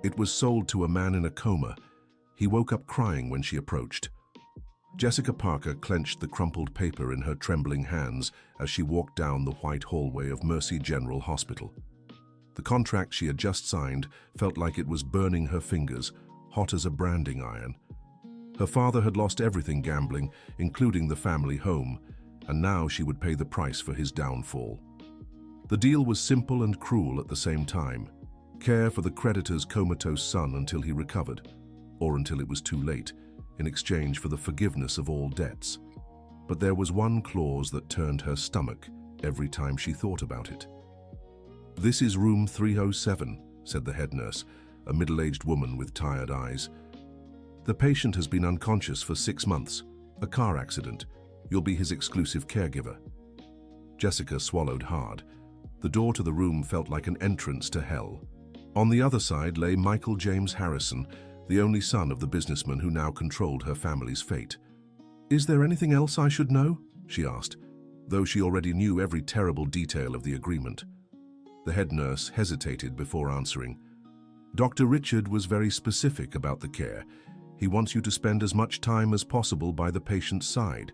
It was sold to a man in a coma. He woke up crying when she approached. Jessica Parker clenched the crumpled paper in her trembling hands as she walked down the white hallway of Mercy General Hospital. The contract she had just signed felt like it was burning her fingers, hot as a branding iron. Her father had lost everything gambling, including the family home, and now she would pay the price for his downfall. The deal was simple and cruel at the same time. Care for the creditor's comatose son until he recovered, or until it was too late, in exchange for the forgiveness of all debts. But there was one clause that turned her stomach every time she thought about it. "This is room 307, said the head nurse, a middle-aged woman with tired eyes. "The patient has been unconscious for 6 months. A car accident. You'll be his exclusive caregiver." Jessica swallowed hard. The door to the room felt like an entrance to hell. On the other side lay Michael James Harrison, the only son of the businessman who now controlled her family's fate. "Is there anything else I should know?" she asked, though she already knew every terrible detail of the agreement. The head nurse hesitated before answering. "Dr. Richard was very specific about the care. He wants you to spend as much time as possible by the patient's side.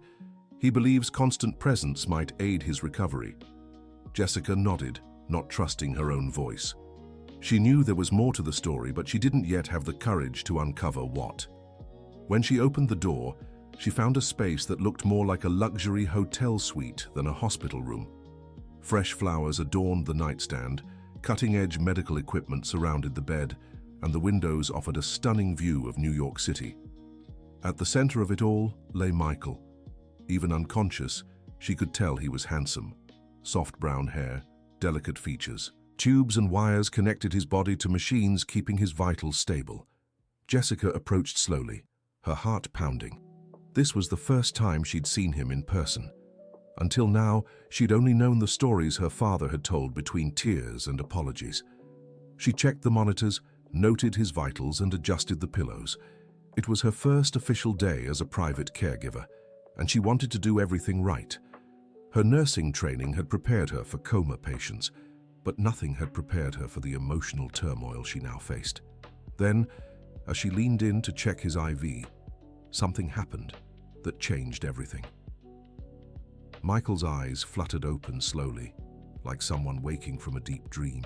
He believes constant presence might aid his recovery." Jessica nodded, not trusting her own voice. She knew there was more to the story, but she didn't yet have the courage to uncover what. When she opened the door, she found a space that looked more like a luxury hotel suite than a hospital room. Fresh flowers adorned the nightstand, cutting-edge medical equipment surrounded the bed, and the windows offered a stunning view of New York City. At the center of it all lay Michael. Even unconscious, she could tell he was handsome. Soft brown hair, delicate features. Tubes and wires connected his body to machines, keeping his vitals stable. Jessica approached slowly, her heart pounding. This was the first time she'd seen him in person. Until now, she'd only known the stories her father had told between tears and apologies. She checked the monitors, noted his vitals, and adjusted the pillows. It was her first official day as a private caregiver, and she wanted to do everything right. Her nursing training had prepared her for coma patients, but nothing had prepared her for the emotional turmoil she now faced. Then, as she leaned in to check his IV, something happened that changed everything. Michael's eyes fluttered open slowly, like someone waking from a deep dream.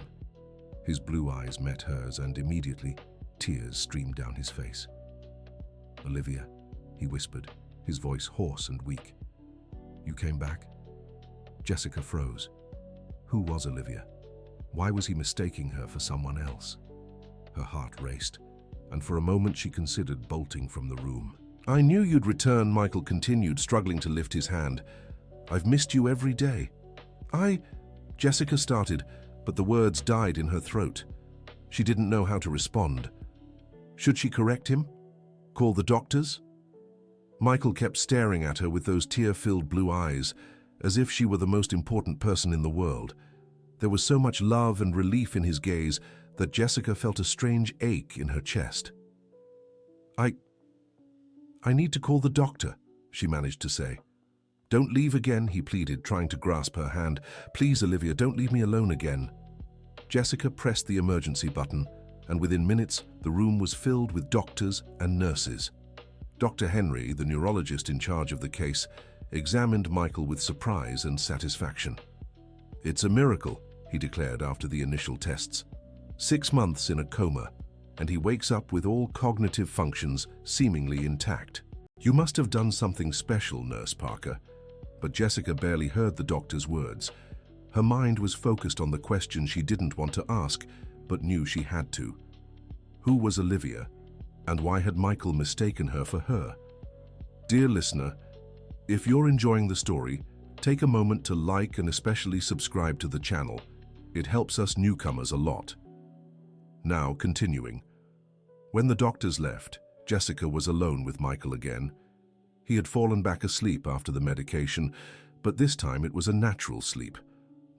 His blue eyes met hers, and immediately, tears streamed down his face. "Olivia," he whispered, his voice hoarse and weak. "You came back?" Jessica froze. Who was Olivia? Why was he mistaking her for someone else? Her heart raced, and for a moment she considered bolting from the room. "I knew you'd return," Michael continued, struggling to lift his hand. "I've missed you every day." Jessica started, but the words died in her throat. She didn't know how to respond. Should she correct him? Call the doctors? Michael kept staring at her with those tear-filled blue eyes, as if she were the most important person in the world. There was so much love and relief in his gaze that Jessica felt a strange ache in her chest. I need to call the doctor," she managed to say. "Don't leave again," he pleaded, trying to grasp her hand. "Please, Olivia, don't leave me alone again." Jessica pressed the emergency button, and within minutes, the room was filled with doctors and nurses. Dr. Henry, the neurologist in charge of the case, examined Michael with surprise and satisfaction. "It's a miracle," he declared after the initial tests. 6 months in a coma, and he wakes up with all cognitive functions seemingly intact. "You must have done something special, Nurse Parker." But Jessica barely heard the doctor's words. Her mind was focused on the question she didn't want to ask, but knew she had to. Who was Olivia, and why had Michael mistaken her for her? Dear listener, if you're enjoying the story, take a moment to like and especially subscribe to the channel. It helps us newcomers a lot. Now, continuing. When the doctors left, Jessica was alone with Michael again. He had fallen back asleep after the medication, but this time it was a natural sleep,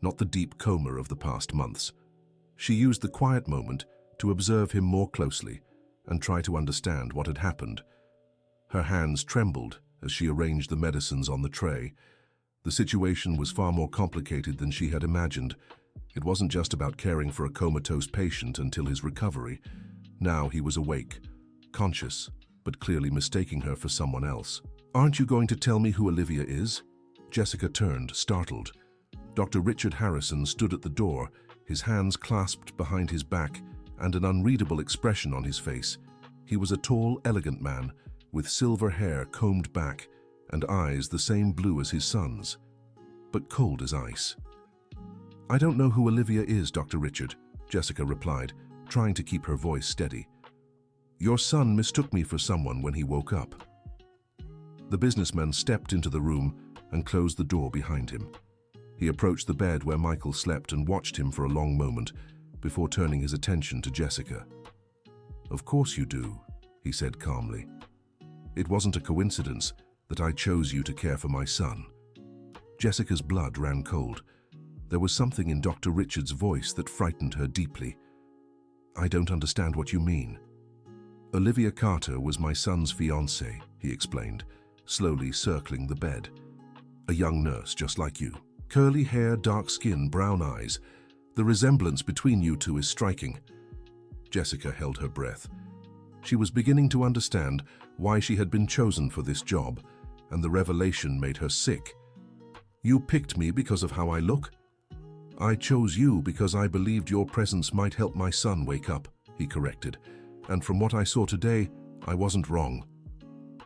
not the deep coma of the past months. She used the quiet moment to observe him more closely and try to understand what had happened. Her hands trembled as she arranged the medicines on the tray. The situation was far more complicated than she had imagined. It wasn't just about caring for a comatose patient until his recovery. Now he was awake, conscious, but clearly mistaking her for someone else. "Aren't you going to tell me who Olivia is?" Jessica turned, startled. Dr. Richard Harrison stood at the door, his hands clasped behind his back and an unreadable expression on his face. He was a tall, elegant man, with silver hair combed back and eyes the same blue as his son's, but cold as ice. "I don't know who Olivia is, Dr. Richard," Jessica replied, trying to keep her voice steady. "Your son mistook me for someone when he woke up." The businessman stepped into the room and closed the door behind him. He approached the bed where Michael slept and watched him for a long moment before turning his attention to Jessica. "Of course you do," he said calmly. "It wasn't a coincidence that I chose you to care for my son." Jessica's blood ran cold. There was something in Dr. Richard's voice that frightened her deeply. "I don't understand what you mean." "Olivia Carter was my son's fiancée," he explained, slowly circling the bed. "A young nurse just like you. Curly hair, dark skin, brown eyes. The resemblance between you two is striking." Jessica held her breath. She was beginning to understand why she had been chosen for this job, and the revelation made her sick. "You picked me because of how I look?" "I chose you because I believed your presence might help my son wake up," he corrected. "And from what I saw today, I wasn't wrong."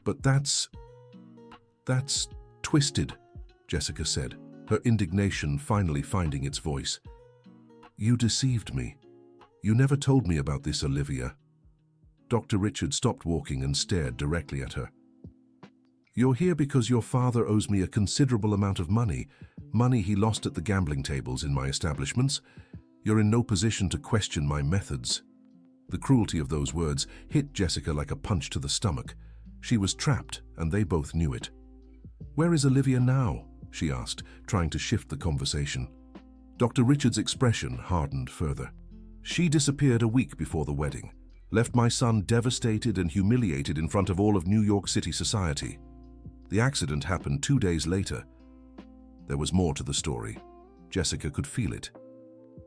"But that's twisted," Jessica said, her indignation finally finding its voice. "You deceived me. You never told me about this, Olivia." Dr. Richard stopped walking and stared directly at her. "You're here because your father owes me a considerable amount of money he lost at the gambling tables in my establishments. You're in no position to question my methods." The cruelty of those words hit Jessica like a punch to the stomach. She was trapped, and they both knew it. "Where is Olivia now?" she asked, trying to shift the conversation. Dr. Richard's expression hardened further. "She disappeared a week before the wedding, left my son devastated and humiliated in front of all of New York City society. The accident happened 2 days later." There was more to the story. Jessica could feel it.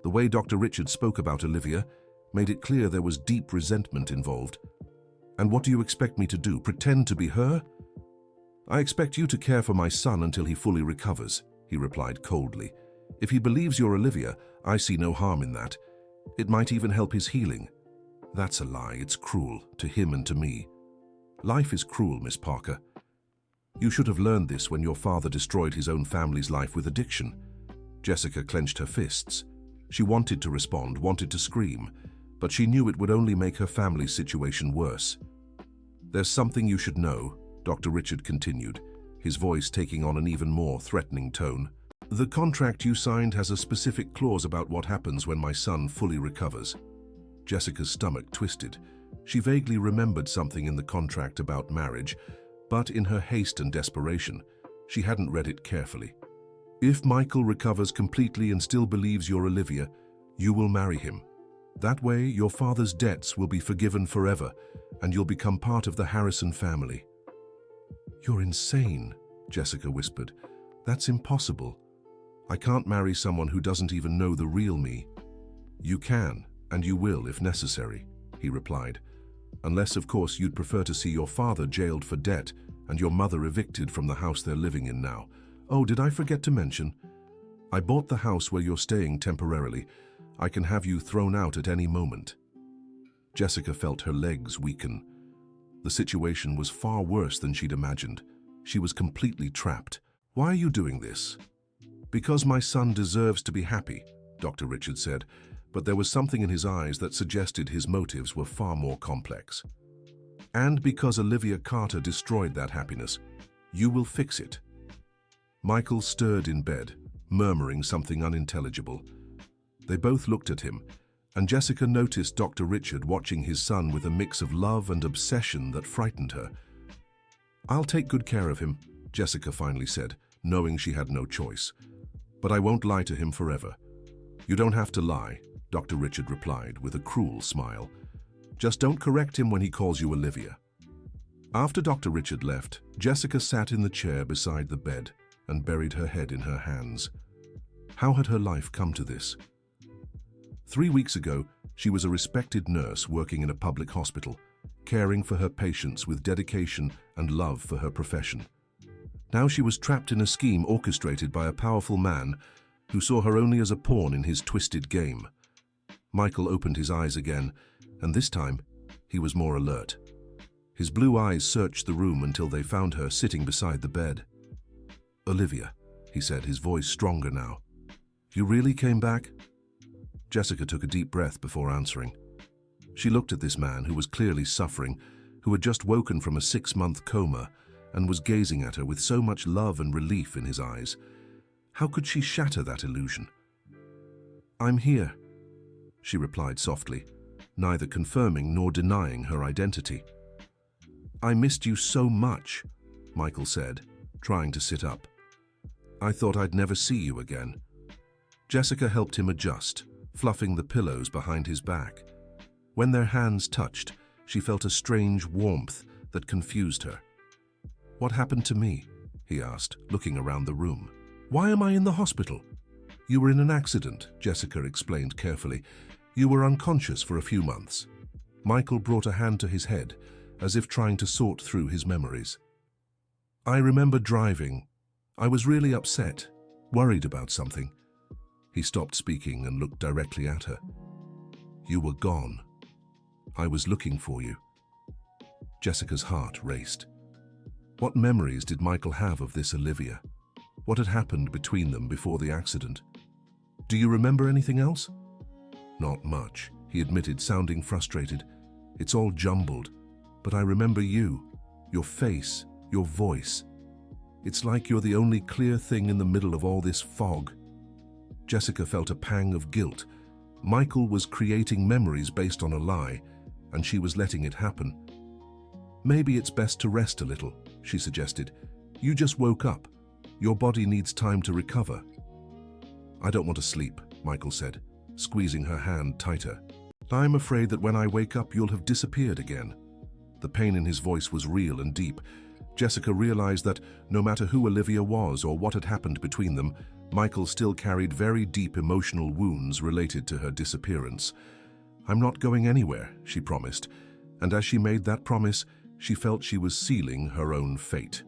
The way Dr. Richard spoke about Olivia made it clear there was deep resentment involved. "And what do you expect me to do, pretend to be her?" "I expect you to care for my son until he fully recovers," he replied coldly. "If he believes you're Olivia, I see no harm in that. It might even help his healing." "That's a lie. It's cruel, to him and to me." "Life is cruel, Miss Parker. You should have learned this when your father destroyed his own family's life with addiction." Jessica clenched her fists. She wanted to respond, wanted to scream, but she knew it would only make her family's situation worse. "There's something you should know," Dr. Richard continued, his voice taking on an even more threatening tone. "The contract you signed has a specific clause about what happens when my son fully recovers." Jessica's stomach twisted. She vaguely remembered something in the contract about marriage, but in her haste and desperation, she hadn't read it carefully. "If Michael recovers completely and still believes you're Olivia, you will marry him. That way, your father's debts will be forgiven forever, and you'll become part of the Harrison family." "You're insane," Jessica whispered. "That's impossible. I can't marry someone who doesn't even know the real me." "You can, and you will if necessary," he replied. "Unless, of course, you'd prefer to see your father jailed for debt and your mother evicted from the house they're living in now. Oh, did I forget to mention? I bought the house where you're staying temporarily. I can have you thrown out at any moment." Jessica felt her legs weaken. The situation was far worse than she'd imagined. She was completely trapped. "Why are you doing this?" "Because my son deserves to be happy," Dr. Richard said, but there was something in his eyes that suggested his motives were far more complex. "And because Olivia Carter destroyed that happiness. You will fix it." Michael stirred in bed, murmuring something unintelligible. They both looked at him, and Jessica noticed Dr. Richard watching his son with a mix of love and obsession that frightened her. "I'll take good care of him," Jessica finally said, knowing she had no choice. "But I won't lie to him forever." "You don't have to lie," Dr. Richard replied with a cruel smile. "Just don't correct him when he calls you Olivia." After Dr. Richard left, Jessica sat in the chair beside the bed and buried her head in her hands. How had her life come to this? 3 weeks ago, She was a respected nurse working in a public hospital, caring for her patients with dedication and love for her profession. Now she was trapped in a scheme orchestrated by a powerful man who saw her only as a pawn in his twisted game. Michael opened his eyes again, and this time he was more alert. His blue eyes searched the room until they found her sitting beside the bed. "Olivia," he said, his voice stronger now. "You really came back?" Jessica took a deep breath before answering. She looked at this man who was clearly suffering, who had just woken from a 6-month coma, and was gazing at her with so much love and relief in his eyes. How could she shatter that illusion? "I'm here," she replied softly, neither confirming nor denying her identity. "I missed you so much," Michael said, trying to sit up. "I thought I'd never see you again." Jessica helped him adjust, fluffing the pillows behind his back. When their hands touched, she felt a strange warmth that confused her. "What happened to me?" he asked, looking around the room. "Why am I in the hospital?" "You were in an accident," Jessica explained carefully. "You were unconscious for a few months." Michael brought a hand to his head, as if trying to sort through his memories. "I remember driving. I was really upset, worried about something." He stopped speaking and looked directly at her. "You were gone. I was looking for you." Jessica's heart raced. What memories did Michael have of this Olivia? What had happened between them before the accident? "Do you remember anything else?" "Not much," he admitted, sounding frustrated. "It's all jumbled. But I remember you, your face, your voice. It's like you're the only clear thing in the middle of all this fog." Jessica felt a pang of guilt. Michael was creating memories based on a lie, and she was letting it happen. "Maybe it's best to rest a little," she suggested. "You just woke up. Your body needs time to recover." "I don't want to sleep," Michael said, squeezing her hand tighter. "I'm afraid that when I wake up, you'll have disappeared again." The pain in his voice was real and deep. Jessica realized that no matter who Olivia was or what had happened between them, Michael still carried very deep emotional wounds related to her disappearance. "I'm not going anywhere," she promised, and as she made that promise, she felt she was sealing her own fate.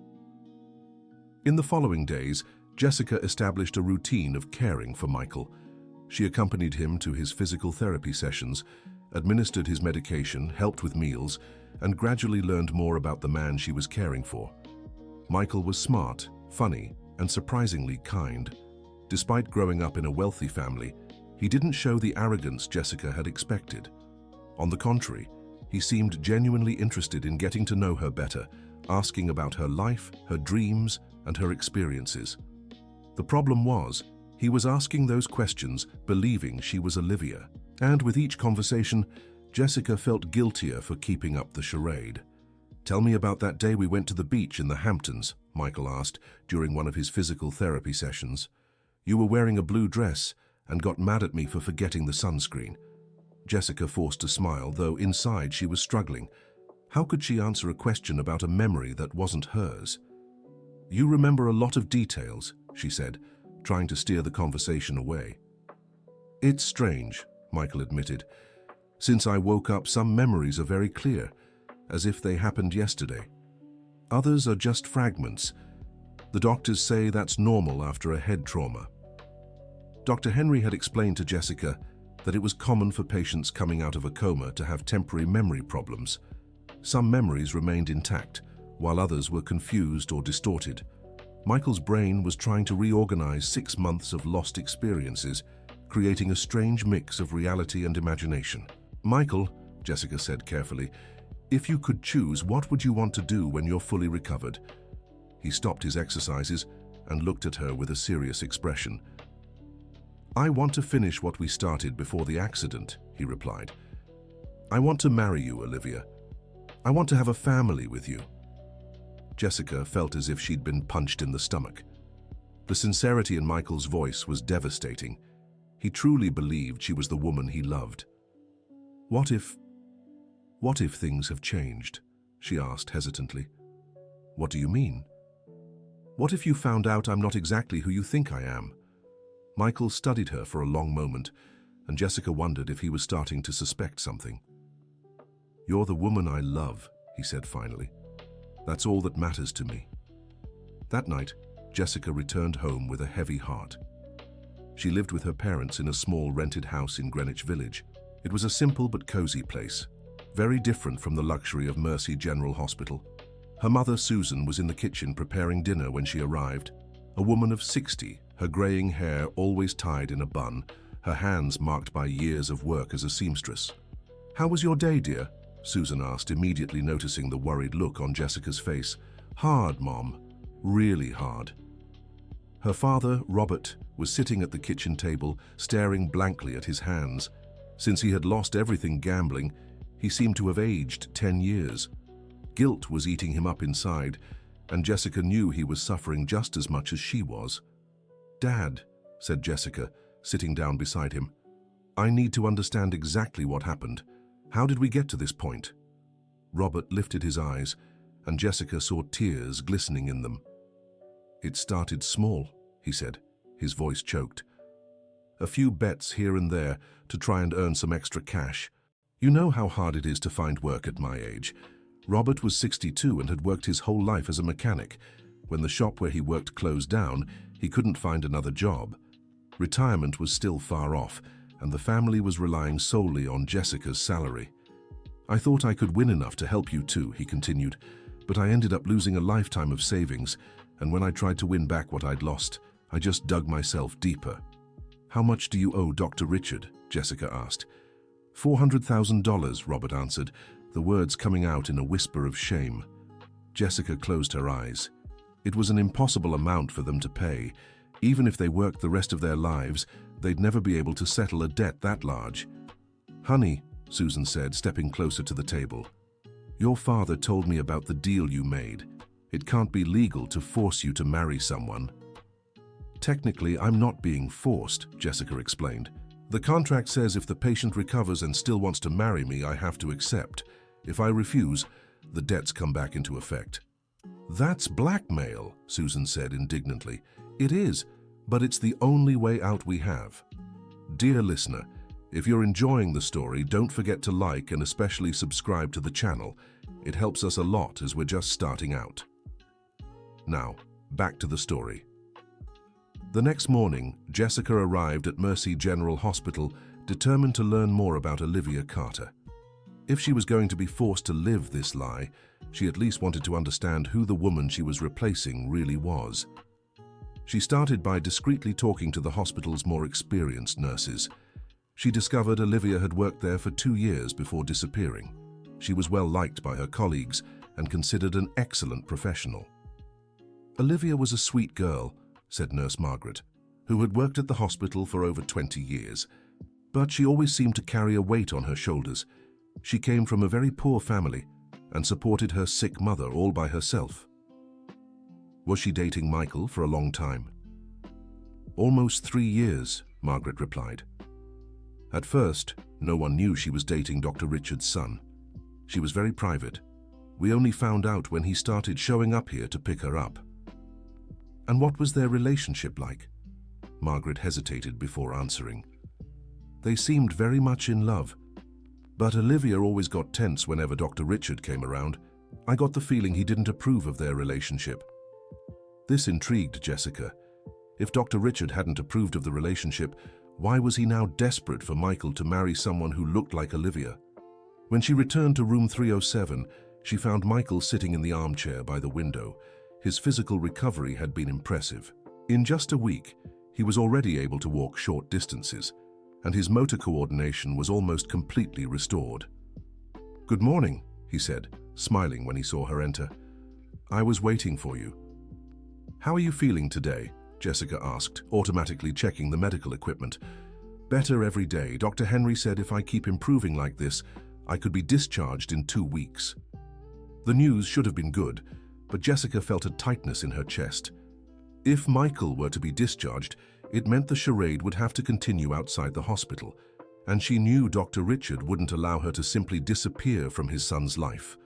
In the following days, Jessica established a routine of caring for Michael. She accompanied him to his physical therapy sessions, administered his medication, helped with meals, and gradually learned more about the man she was caring for. Michael was smart, funny, and surprisingly kind. Despite growing up in a wealthy family, he didn't show the arrogance Jessica had expected. On the contrary, he seemed genuinely interested in getting to know her better, asking about her life, her dreams, and her experiences. The problem was, he was asking those questions believing she was Olivia, and with each conversation, Jessica felt guiltier for keeping up the charade. "Tell me about that day we went to the beach in the Hamptons," Michael asked during one of his physical therapy sessions. "You were wearing a blue dress and got mad at me for forgetting the sunscreen." Jessica forced a smile, though inside she was struggling. How could she answer a question about a memory that wasn't hers? "You remember a lot of details," she said, trying to steer the conversation away. "It's strange," Michael admitted. "Since I woke up, some memories are very clear, as if they happened yesterday. Others are just fragments. The doctors say that's normal after a head trauma." Dr. Henry had explained to Jessica that it was common for patients coming out of a coma to have temporary memory problems. Some memories remained intact, while others were confused or distorted. Michael's brain was trying to reorganize 6 months of lost experiences, creating a strange mix of reality and imagination. "Michael," Jessica said carefully, "if you could choose, what would you want to do when you're fully recovered?" He stopped his exercises and looked at her with a serious expression. "I want to finish what we started before the accident," he replied. "I want to marry you, Olivia. I want to have a family with you." Jessica felt as if she'd been punched in the stomach. The sincerity in Michael's voice was devastating. He truly believed she was the woman he loved. What if things have changed?" she asked hesitantly. "What do you mean?" "What if you found out I'm not exactly who you think I am?" Michael studied her for a long moment, and Jessica wondered if he was starting to suspect something. "You're the woman I love," he said finally. "That's all that matters to me." That night, Jessica returned home with a heavy heart. She lived with her parents in a small rented house in Greenwich Village. It was a simple but cozy place, very different from the luxury of Mercy General Hospital. Her mother, Susan, was in the kitchen preparing dinner when she arrived. A woman of 60, her graying hair always tied in a bun, her hands marked by years of work as a seamstress. "How was your day, dear?" Susan asked, immediately noticing the worried look on Jessica's face. "Hard, Mom. Really hard." Her father, Robert, was sitting at the kitchen table, staring blankly at his hands. Since he had lost everything gambling, he seemed to have aged 10 years. Guilt was eating him up inside, and Jessica knew he was suffering just as much as she was. "Dad," said Jessica, sitting down beside him, "I need to understand exactly what happened. How did we get to this point?" Robert lifted his eyes, and Jessica saw tears glistening in them. "It started small," he said, his voice choked. "A few bets here and there to try and earn some extra cash. You know how hard it is to find work at my age. Robert was 62 and had worked his whole life as a mechanic. When the shop where he worked closed down, he couldn't find another job. Retirement was still far off, and the family was relying solely on Jessica's salary. I thought I could win enough to help you too," he continued, "but I ended up losing a lifetime of savings, and when I tried to win back what I'd lost, I just dug myself deeper." "How much do you owe Dr. Richard?" Jessica asked. $400,000, Robert answered, the words coming out in a whisper of shame. Jessica closed her eyes. It was an impossible amount for them to pay. Even if they worked the rest of their lives, they'd never be able to settle a debt that large. "Honey," Susan said, stepping closer to the table, "your father told me about the deal you made. It can't be legal to force you to marry someone." "Technically, I'm not being forced," Jessica explained. "The contract says if the patient recovers and still wants to marry me, I have to accept. If I refuse, the debts come back into effect." "That's blackmail," Susan said indignantly. "It is, but it's the only way out we have." Dear listener, if you're enjoying the story, don't forget to like and especially subscribe to the channel. It helps us a lot as we're just starting out. Now, back to the story. The next morning, Jessica arrived at Mercy General Hospital, determined to learn more about Olivia Carter. If she was going to be forced to live this lie, she at least wanted to understand who the woman she was replacing really was. She started by discreetly talking to the hospital's more experienced nurses. She discovered Olivia had worked there for 2 years before disappearing. She was well liked by her colleagues and considered an excellent professional. "Olivia was a sweet girl," said Nurse Margaret, who had worked at the hospital for over 20 years. "But she always seemed to carry a weight on her shoulders. She came from a very poor family and supported her sick mother all by herself." "Was she dating Michael for a long time?" "Almost 3 years," Margaret replied. "At first, no one knew she was dating Dr. Richard's son. She was very private. We only found out when he started showing up here to pick her up." "And what was their relationship like?" Margaret hesitated before answering. "They seemed very much in love, but Olivia always got tense whenever Dr. Richard came around. I got the feeling he didn't approve of their relationship." This intrigued Jessica. If Dr. Richard hadn't approved of the relationship, why was he now desperate for Michael to marry someone who looked like Olivia? When she returned to room 307, she found Michael sitting in the armchair by the window. His physical recovery had been impressive. In just a week, he was already able to walk short distances, and his motor coordination was almost completely restored. "Good morning," he said, smiling when he saw her enter. "I was waiting for you." "How are you feeling today?" Jessica asked, automatically checking the medical equipment. "Better every day. Dr. Henry said if I keep improving like this, I could be discharged in 2 weeks." The news should have been good, but Jessica felt a tightness in her chest. If Michael were to be discharged, it meant the charade would have to continue outside the hospital, and she knew Dr. Richard wouldn't allow her to simply disappear from his son's life.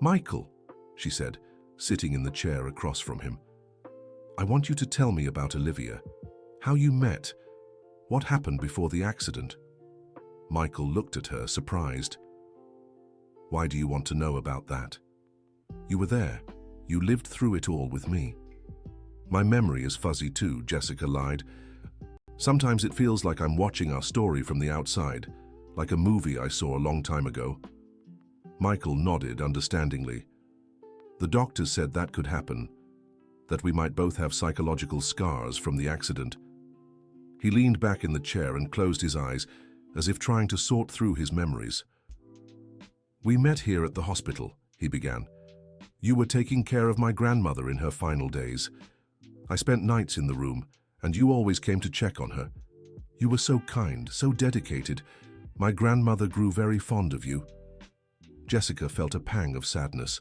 "Michael," she said, sitting in the chair across from him, "I want you to tell me about Olivia. How you met, What happened before the accident? Michael looked at her, surprised. Why do you want to know about that? You were there. You lived through it all with me. My memory is fuzzy too, Jessica lied. Sometimes it feels like I'm watching our story from the outside, like a movie I saw a long time ago. Michael nodded understandingly. The doctors said that could happen, that we might both have psychological scars from the accident. He leaned back in the chair and closed his eyes, as if trying to sort through his memories. We met here at the hospital, he began. You were taking care of my grandmother in her final days. I spent nights in the room, and you always came to check on her. You were so kind, so dedicated. My grandmother grew very fond of you. Jessica felt a pang of sadness.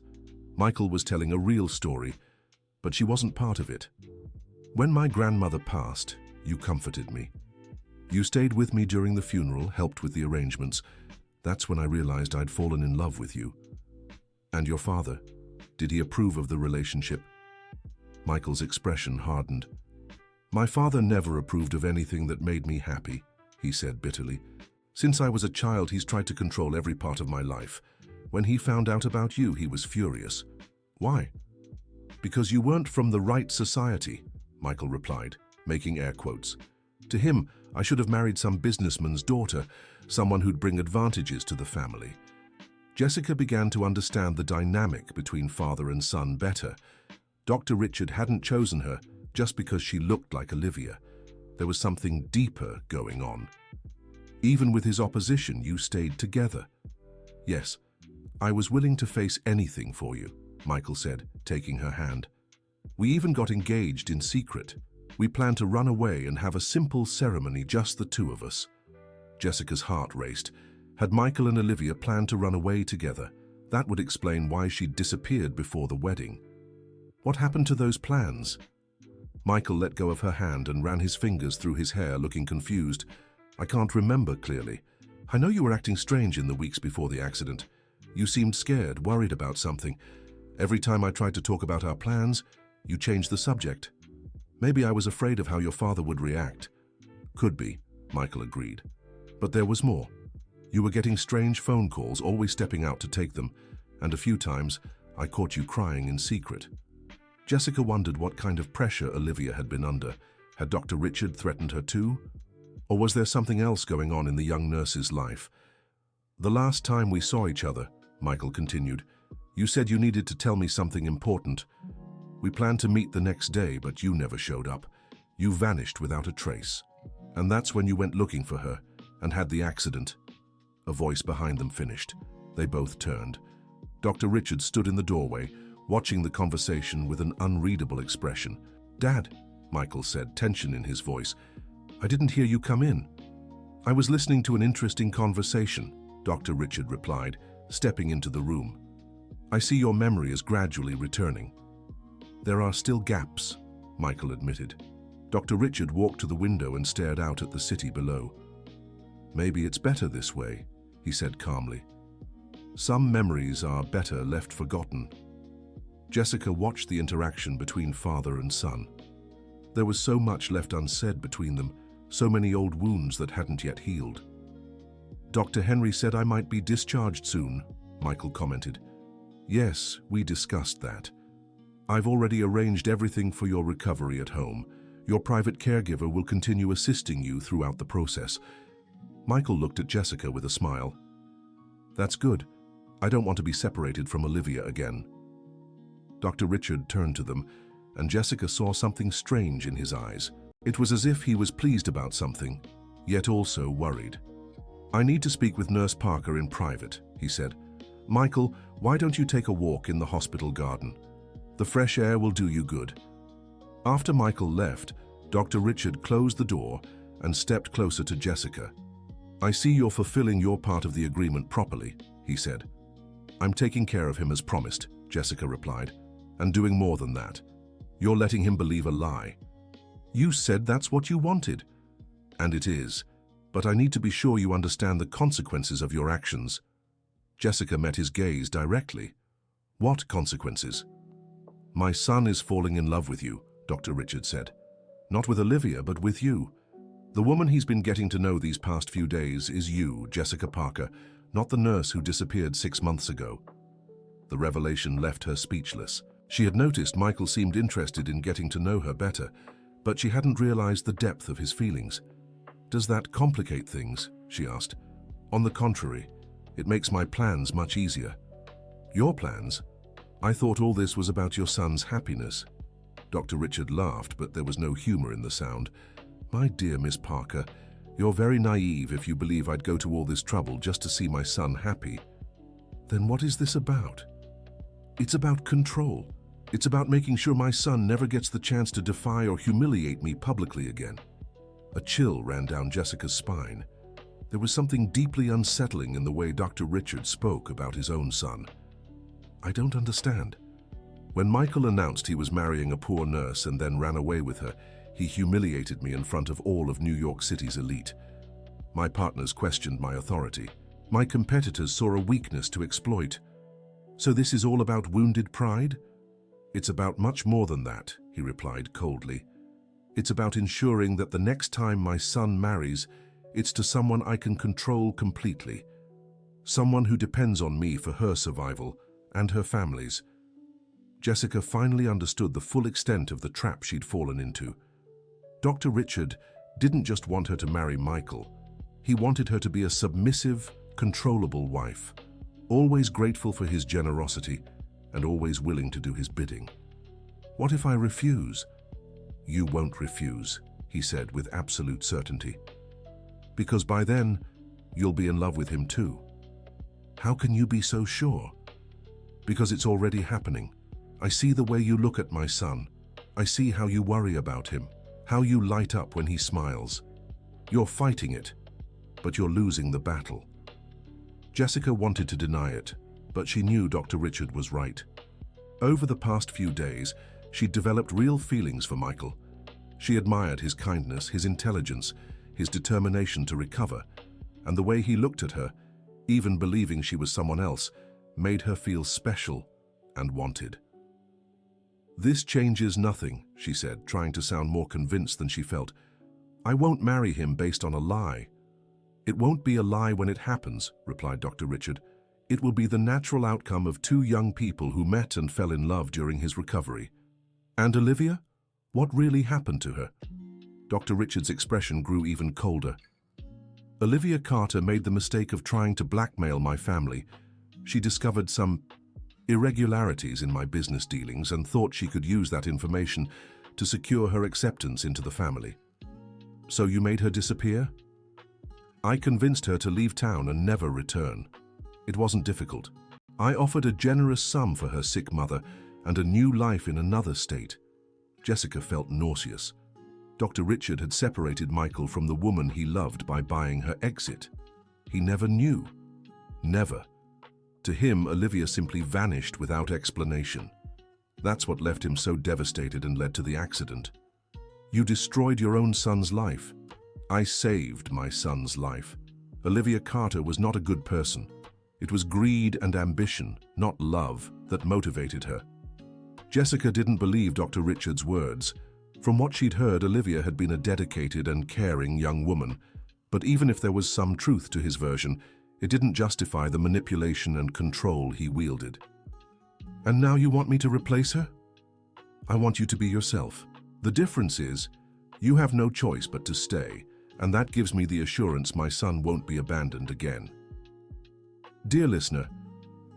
Michael was telling a real story, but she wasn't part of it. When my grandmother passed, you comforted me. You stayed with me during the funeral, helped with the arrangements. That's when I realized I'd fallen in love with you. And your father, did he approve of the relationship? Michael's expression hardened. My father never approved of anything that made me happy, he said bitterly. Since I was a child, he's tried to control every part of my life. When he found out about you, he was furious. Why? Because you weren't from the right society, Michael replied, making air quotes. To him, I should have married some businessman's daughter, someone who'd bring advantages to the family. Jessica began to understand the dynamic between father and son better. Dr. Richard hadn't chosen her just because she looked like Olivia. There was something deeper going on. Even with his opposition, you stayed together. Yes, I was willing to face anything for you, Michael said, taking her hand. We even got engaged in secret. We planned to run away and have a simple ceremony, just the two of us. Jessica's heart raced. Had Michael and Olivia planned to run away together? That would explain why she'd disappeared before the wedding. What happened to those plans? Michael let go of her hand and ran his fingers through his hair, looking confused. I can't remember clearly. I know you were acting strange in the weeks before the accident. You seemed scared, worried about something. Every time I tried to talk about our plans, you changed the subject. Maybe I was afraid of how your father would react. Could be, Michael agreed. But there was more. You were getting strange phone calls, always stepping out to take them, and a few times I caught you crying in secret. Jessica wondered what kind of pressure Olivia had been under. Had Dr. Richard threatened her too? Or was there something else going on in the young nurse's life? The last time we saw each other, Michael continued, you said you needed to tell me something important. We planned to meet the next day, but you never showed up. You vanished without a trace. And that's when you went looking for her and had the accident. A voice behind them finished. They both turned. Dr. Richard stood in the doorway, watching the conversation with an unreadable expression. Dad, Michael said, tension in his voice. I didn't hear you come in. I was listening to an interesting conversation, Dr. Richard replied, stepping into the room. I see your memory is gradually returning. There are still gaps, Michael admitted. Dr. Richard walked to the window and stared out at the city below. Maybe it's better this way, he said calmly. Some memories are better left forgotten. Jessica watched the interaction between father and son. There was so much left unsaid between them, so many old wounds that hadn't yet healed. Dr. Henry said I might be discharged soon, Michael commented. Yes, we discussed that. I've already arranged everything for your recovery at home. Your private caregiver will continue assisting you throughout the process. Michael looked at Jessica with a smile. That's good. I don't want to be separated from Olivia again. Dr. Richard turned to them, and Jessica saw something strange in his eyes. It was as if he was pleased about something, yet also worried. I need to speak with Nurse Parker in private, he said. Michael, why don't you take a walk in the hospital garden? The fresh air will do you good. After Michael left, Dr. Richard closed the door and stepped closer to Jessica. I see you're fulfilling your part of the agreement properly, he said. I'm taking care of him as promised, Jessica replied, and doing more than that. You're letting him believe a lie. You said that's what you wanted. And it is, but I need to be sure you understand the consequences of your actions. Jessica met his gaze directly. What consequences? My son is falling in love with you, Dr. Richard said. Not with Olivia, but with you. The woman he's been getting to know these past few days is you, Jessica Parker, not the nurse who disappeared 6 months ago. The revelation left her speechless. She had noticed Michael seemed interested in getting to know her better, but she hadn't realized the depth of his feelings. "Does that complicate things?" she asked. "On the contrary, it makes my plans much easier." "Your plans? I thought all this was about your son's happiness." Dr. Richard laughed, but there was no humor in the sound. "My dear Miss Parker, you're very naive if you believe I'd go to all this trouble just to see my son happy." "Then what is this about?" "It's about control. It's about making sure my son never gets the chance to defy or humiliate me publicly again." A chill ran down Jessica's spine. There was something deeply unsettling in the way Dr. Richard spoke about his own son. "I don't understand." "When Michael announced he was marrying a poor nurse and then ran away with her, he humiliated me in front of all of New York City's elite. My partners questioned my authority. My competitors saw a weakness to exploit. So this is all about wounded pride?" "It's about much more than that," he replied coldly. "It's about ensuring that the next time my son marries, it's to someone I can control completely. Someone who depends on me for her survival and her family's." Jessica finally understood the full extent of the trap she'd fallen into. Dr. Richard didn't just want her to marry Michael. He wanted her to be a submissive, controllable wife, always grateful for his generosity and always willing to do his bidding. "What if I refuse?" "You won't refuse," he said with absolute certainty. "Because by then, you'll be in love with him too." "How can you be so sure?" "Because it's already happening. I see the way you look at my son. I see how you worry about him, how you light up when he smiles. You're fighting it, but you're losing the battle." Jessica wanted to deny it, but she knew Dr. Richard was right. Over the past few days, she'd developed real feelings for Michael. She admired his kindness, his intelligence, his determination to recover, and the way he looked at her, even believing she was someone else, made her feel special and wanted. "This changes nothing," she said, trying to sound more convinced than she felt. "I won't marry him based on a lie." "It won't be a lie when it happens," replied Dr. Richard. "It will be the natural outcome of two young people who met and fell in love during his recovery." "And Olivia? What really happened to her?" Dr. Richard's expression grew even colder. "Olivia Carter made the mistake of trying to blackmail my family. She discovered some irregularities in my business dealings and thought she could use that information to secure her acceptance into the family." "So you made her disappear?" "I convinced her to leave town and never return. It wasn't difficult. I offered a generous sum for her sick mother and a new life in another state." Jessica felt nauseous. Dr. Richard had separated Michael from the woman he loved by buying her exit. He never knew. Never. To him, Olivia simply vanished without explanation. That's what left him so devastated and led to the accident. "You destroyed your own son's life." "I saved my son's life. Olivia Carter was not a good person. It was greed and ambition, not love, that motivated her." Jessica didn't believe Dr. Richard's words. From what she'd heard, Olivia had been a dedicated and caring young woman, but even if there was some truth to his version, it didn't justify the manipulation and control he wielded. "And now you want me to replace her?" "I want you to be yourself. The difference is, you have no choice but to stay, and that gives me the assurance my son won't be abandoned again." Dear listener,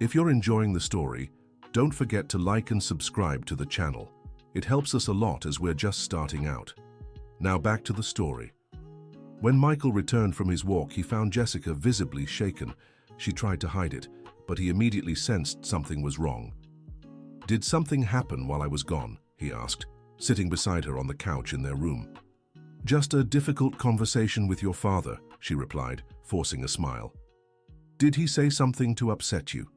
if you're enjoying the story, don't forget to like and subscribe to the channel. It helps us a lot as we're just starting out. Now back to the story. When Michael returned from his walk, he found Jessica visibly shaken. She tried to hide it, but he immediately sensed something was wrong. "Did something happen while I was gone?" he asked, sitting beside her on the couch in their room. "Just a difficult conversation with your father," she replied, forcing a smile. "Did he say something to upset you?"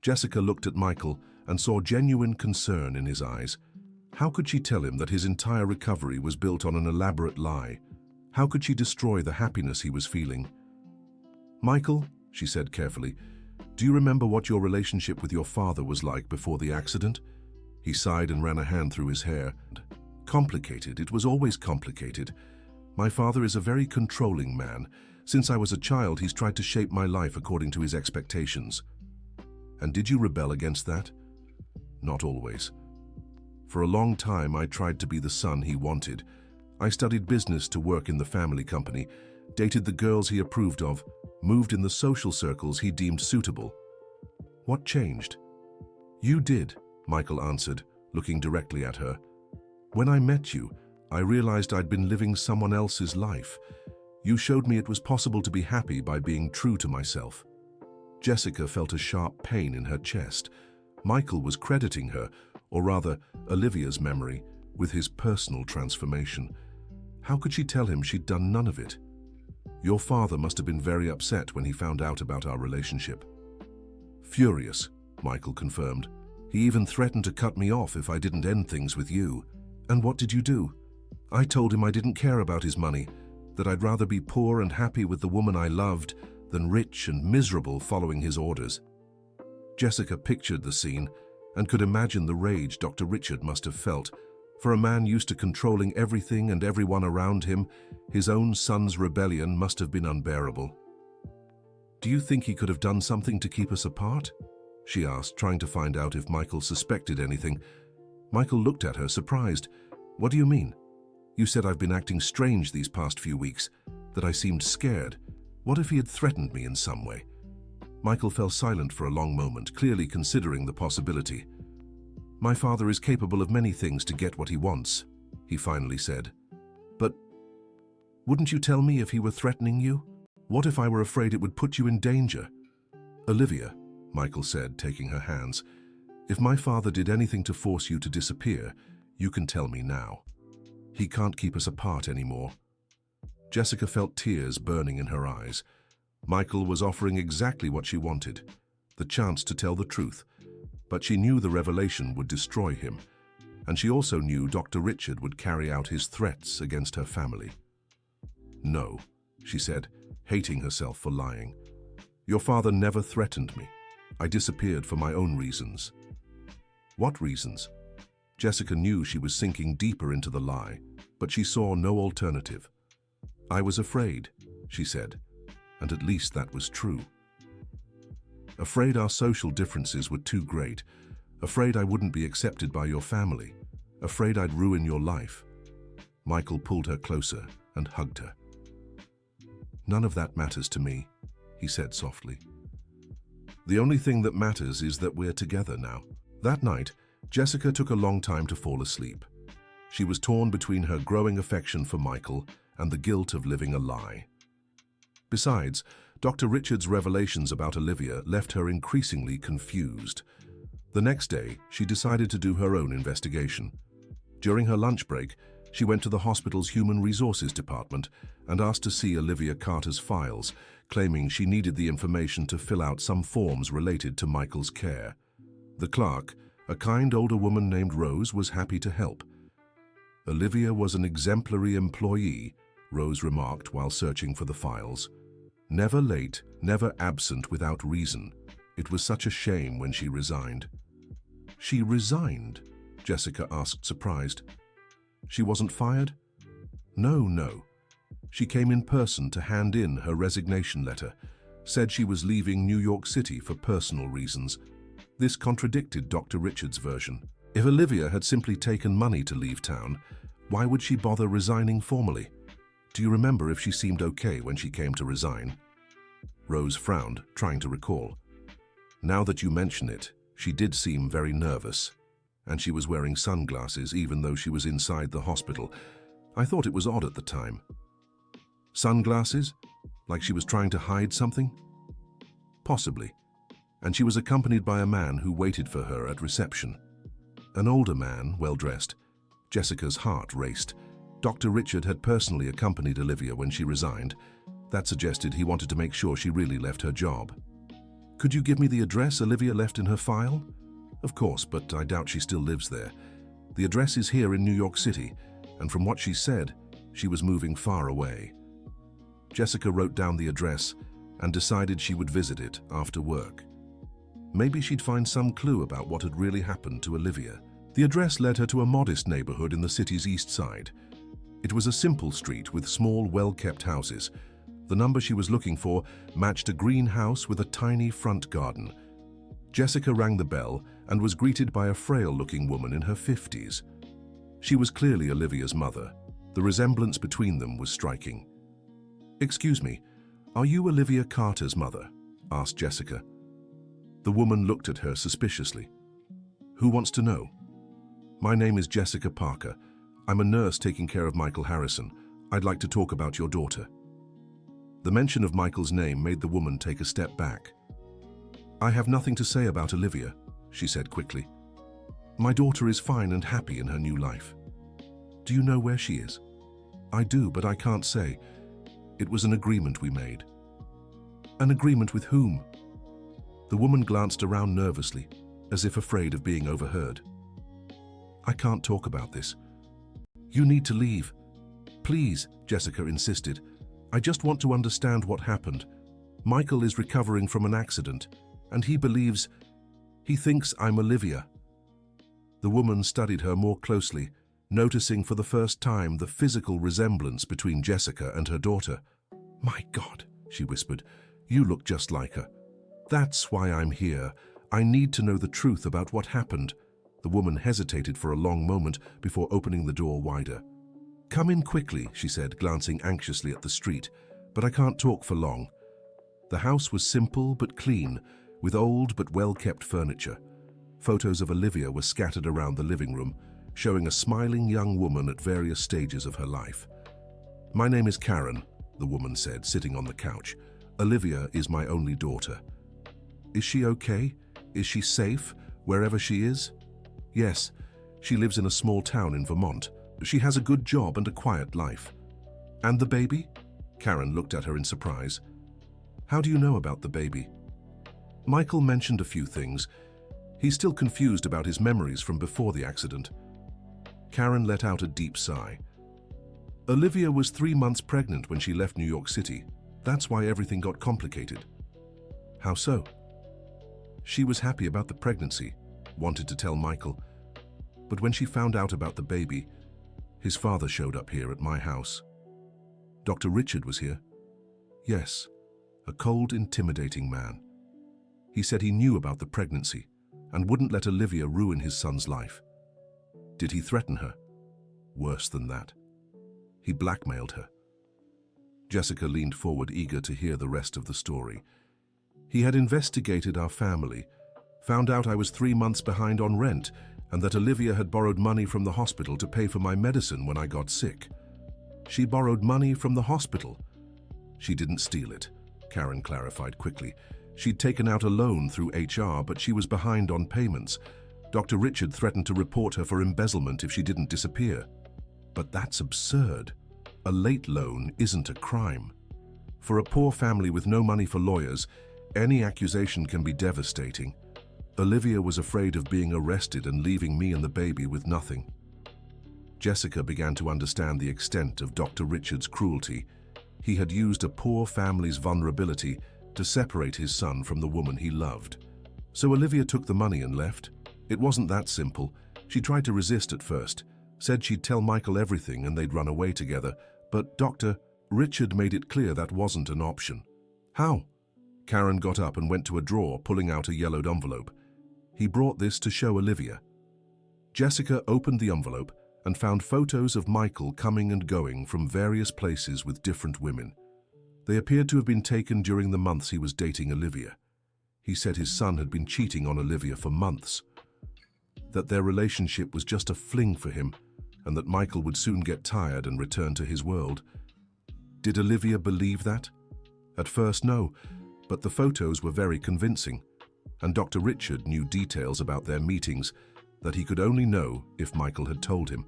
Jessica looked at Michael and saw genuine concern in his eyes. How could she tell him that his entire recovery was built on an elaborate lie? How could she destroy the happiness he was feeling? "Michael," she said carefully, "do you remember what your relationship with your father was like before the accident?" He sighed and ran a hand through his hair. "Complicated. It was always complicated. My father is a very controlling man. Since I was a child, he's tried to shape my life according to his expectations. And did you rebel against that? Not always. For a long time, I tried to be the son he wanted. I studied business to work in the family company, dated the girls he approved of, moved in the social circles he deemed suitable. What changed? You did, Michael answered, looking directly at her. When I met you, I realized I'd been living someone else's life. You showed me it was possible to be happy by being true to myself. Jessica felt a sharp pain in her chest. Michael was crediting her, or rather, Olivia's memory, with his personal transformation. How could she tell him she'd done none of it? Your father must have been very upset when he found out about our relationship. Furious, Michael confirmed. He even threatened to cut me off if I didn't end things with you. And what did you do? I told him I didn't care about his money, that I'd rather be poor and happy with the woman I loved than rich and miserable following his orders. Jessica pictured the scene and could imagine the rage Dr. Richard must have felt. For a man used to controlling everything and everyone around him, his own son's rebellion must have been unbearable. Do you think he could have done something to keep us apart? She asked, trying to find out if Michael suspected anything. Michael looked at her, surprised. What do you mean? You said I've been acting strange these past few weeks, that I seemed scared. What if he had threatened me in some way? Michael fell silent for a long moment, clearly considering the possibility. My father is capable of many things to get what he wants, he finally said. But wouldn't you tell me if he were threatening you? What if I were afraid it would put you in danger? Olivia, Michael said, taking her hands, if my father did anything to force you to disappear, you can tell me now. He can't keep us apart anymore. Jessica felt tears burning in her eyes. Michael was offering exactly what she wanted, the chance to tell the truth. But she knew the revelation would destroy him, and she also knew Dr. Richard would carry out his threats against her family. No, she said, hating herself for lying. Your father never threatened me. I disappeared for my own reasons. What reasons? Jessica knew she was sinking deeper into the lie, but she saw no alternative. I was afraid, she said, and at least that was true. Afraid our social differences were too great. Afraid I wouldn't be accepted by your family. Afraid I'd ruin your life. Michael pulled her closer and hugged her. None of that matters to me, he said softly. The only thing that matters is that we're together now. That night, Jessica took a long time to fall asleep. She was torn between her growing affection for Michael and the guilt of living a lie. Besides, Dr. Richard's revelations about Olivia left her increasingly confused. The next day, she decided to do her own investigation. During her lunch break, she went to the hospital's Human Resources Department and asked to see Olivia Carter's files, claiming she needed the information to fill out some forms related to Michael's care. The clerk, a kind older woman named Rose, was happy to help. Olivia was an exemplary employee, Rose remarked while searching for the files. Never late, never absent without reason. It was such a shame when she resigned. She resigned? Jessica asked, surprised. She wasn't fired? No. She came in person to hand in her resignation letter, said she was leaving New York City for personal reasons. This contradicted Dr. Richard's version. If Olivia had simply taken money to leave town, why would she bother resigning formally? Do you remember if she seemed okay when she came to resign? Rose frowned, trying to recall. Now that you mention it, she did seem very nervous, and she was wearing sunglasses even though she was inside the hospital. I thought it was odd at the time. Sunglasses? Like she was trying to hide something? Possibly. And she was accompanied by a man who waited for her at reception. An older man, well-dressed. Jessica's heart raced. Dr. Richard had personally accompanied Olivia when she resigned. That suggested he wanted to make sure she really left her job. Could you give me the address Olivia left in her file? Of course, but I doubt she still lives there. The address is here in New York City, and from what she said, she was moving far away. Jessica wrote down the address and decided she would visit it after work. Maybe she'd find some clue about what had really happened to Olivia. The address led her to a modest neighborhood in the city's east side. It was a simple street with small, well-kept houses. The number she was looking for matched a green house with a tiny front garden. Jessica rang the bell and was greeted by a frail-looking woman in her 50s. She was clearly Olivia's mother. The resemblance between them was striking. "Excuse me, are you Olivia Carter's mother?" asked Jessica. The woman looked at her suspiciously. "Who wants to know?" "My name is Jessica Parker. I'm a nurse taking care of Michael Harrison. I'd like to talk about your daughter." The mention of Michael's name made the woman take a step back. "I have nothing to say about Olivia," she said quickly. "My daughter is fine and happy in her new life." "Do you know where she is?" "I do, but I can't say. It was an agreement we made." "An agreement with whom?" The woman glanced around nervously, as if afraid of being overheard. "I can't talk about this." "You need to leave." "Please," Jessica insisted. "I just want to understand what happened. Michael is recovering from an accident, and he thinks I'm Olivia." The woman studied her more closely, noticing for the first time the physical resemblance between Jessica and her daughter. "My God," she whispered, "you look just like her." "That's why I'm here. I need to know the truth about what happened." The woman hesitated for a long moment before opening the door wider. "Come in quickly," she said, glancing anxiously at the street, "but I can't talk for long." The house was simple but clean, with old but well-kept furniture. Photos of Olivia were scattered around the living room, showing a smiling young woman at various stages of her life. "My name is Karen," the woman said, sitting on the couch. "Olivia is my only daughter." "Is she okay? Is she safe, wherever she is?" "Yes, she lives in a small town in Vermont. She has a good job and a quiet life." "And the baby?" Karen looked at her in surprise. "How do you know about the baby?" Michael mentioned a few things. He's still confused about his memories from before the accident. Karen let out a deep sigh. "Olivia was 3 months pregnant when she left New York City. That's why everything got complicated." "How so?" "She was happy about the pregnancy, wanted to tell Michael. But when she found out about the baby, his father showed up here at my house." "Dr. Richard was here?" "Yes, a cold, intimidating man. He said he knew about the pregnancy and wouldn't let Olivia ruin his son's life." "Did he threaten her?" "Worse than that. He blackmailed her." Jessica leaned forward, eager to hear the rest of the story. "He had investigated our family, found out I was 3 months behind on rent, and that Olivia had borrowed money from the hospital to pay for my medicine when I got sick." "She borrowed money from the hospital?" "She didn't steal it," Karen clarified quickly. "She'd taken out a loan through HR, but she was behind on payments. Dr. Richard threatened to report her for embezzlement if she didn't disappear." "But that's absurd. A late loan isn't a crime. For a poor family with no money for lawyers, any accusation can be devastating. Olivia was afraid of being arrested and leaving me and the baby with nothing." Jessica began to understand the extent of Dr. Richard's cruelty. He had used a poor family's vulnerability to separate his son from the woman he loved. "So Olivia took the money and left?" "It wasn't that simple. She tried to resist at first, said she'd tell Michael everything and they'd run away together. But Dr. Richard made it clear that wasn't an option." "How?" Karen got up and went to a drawer, pulling out a yellowed envelope. "He brought this to show Olivia." Jessica opened the envelope and found photos of Michael coming and going from various places with different women. They appeared to have been taken during the months he was dating Olivia. He said his son had been cheating on Olivia for months, that their relationship was just a fling for him, and that Michael would soon get tired and return to his world. Did Olivia believe that? At first, no, but the photos were very convincing, and Dr. Richard knew details about their meetings that he could only know if Michael had told him.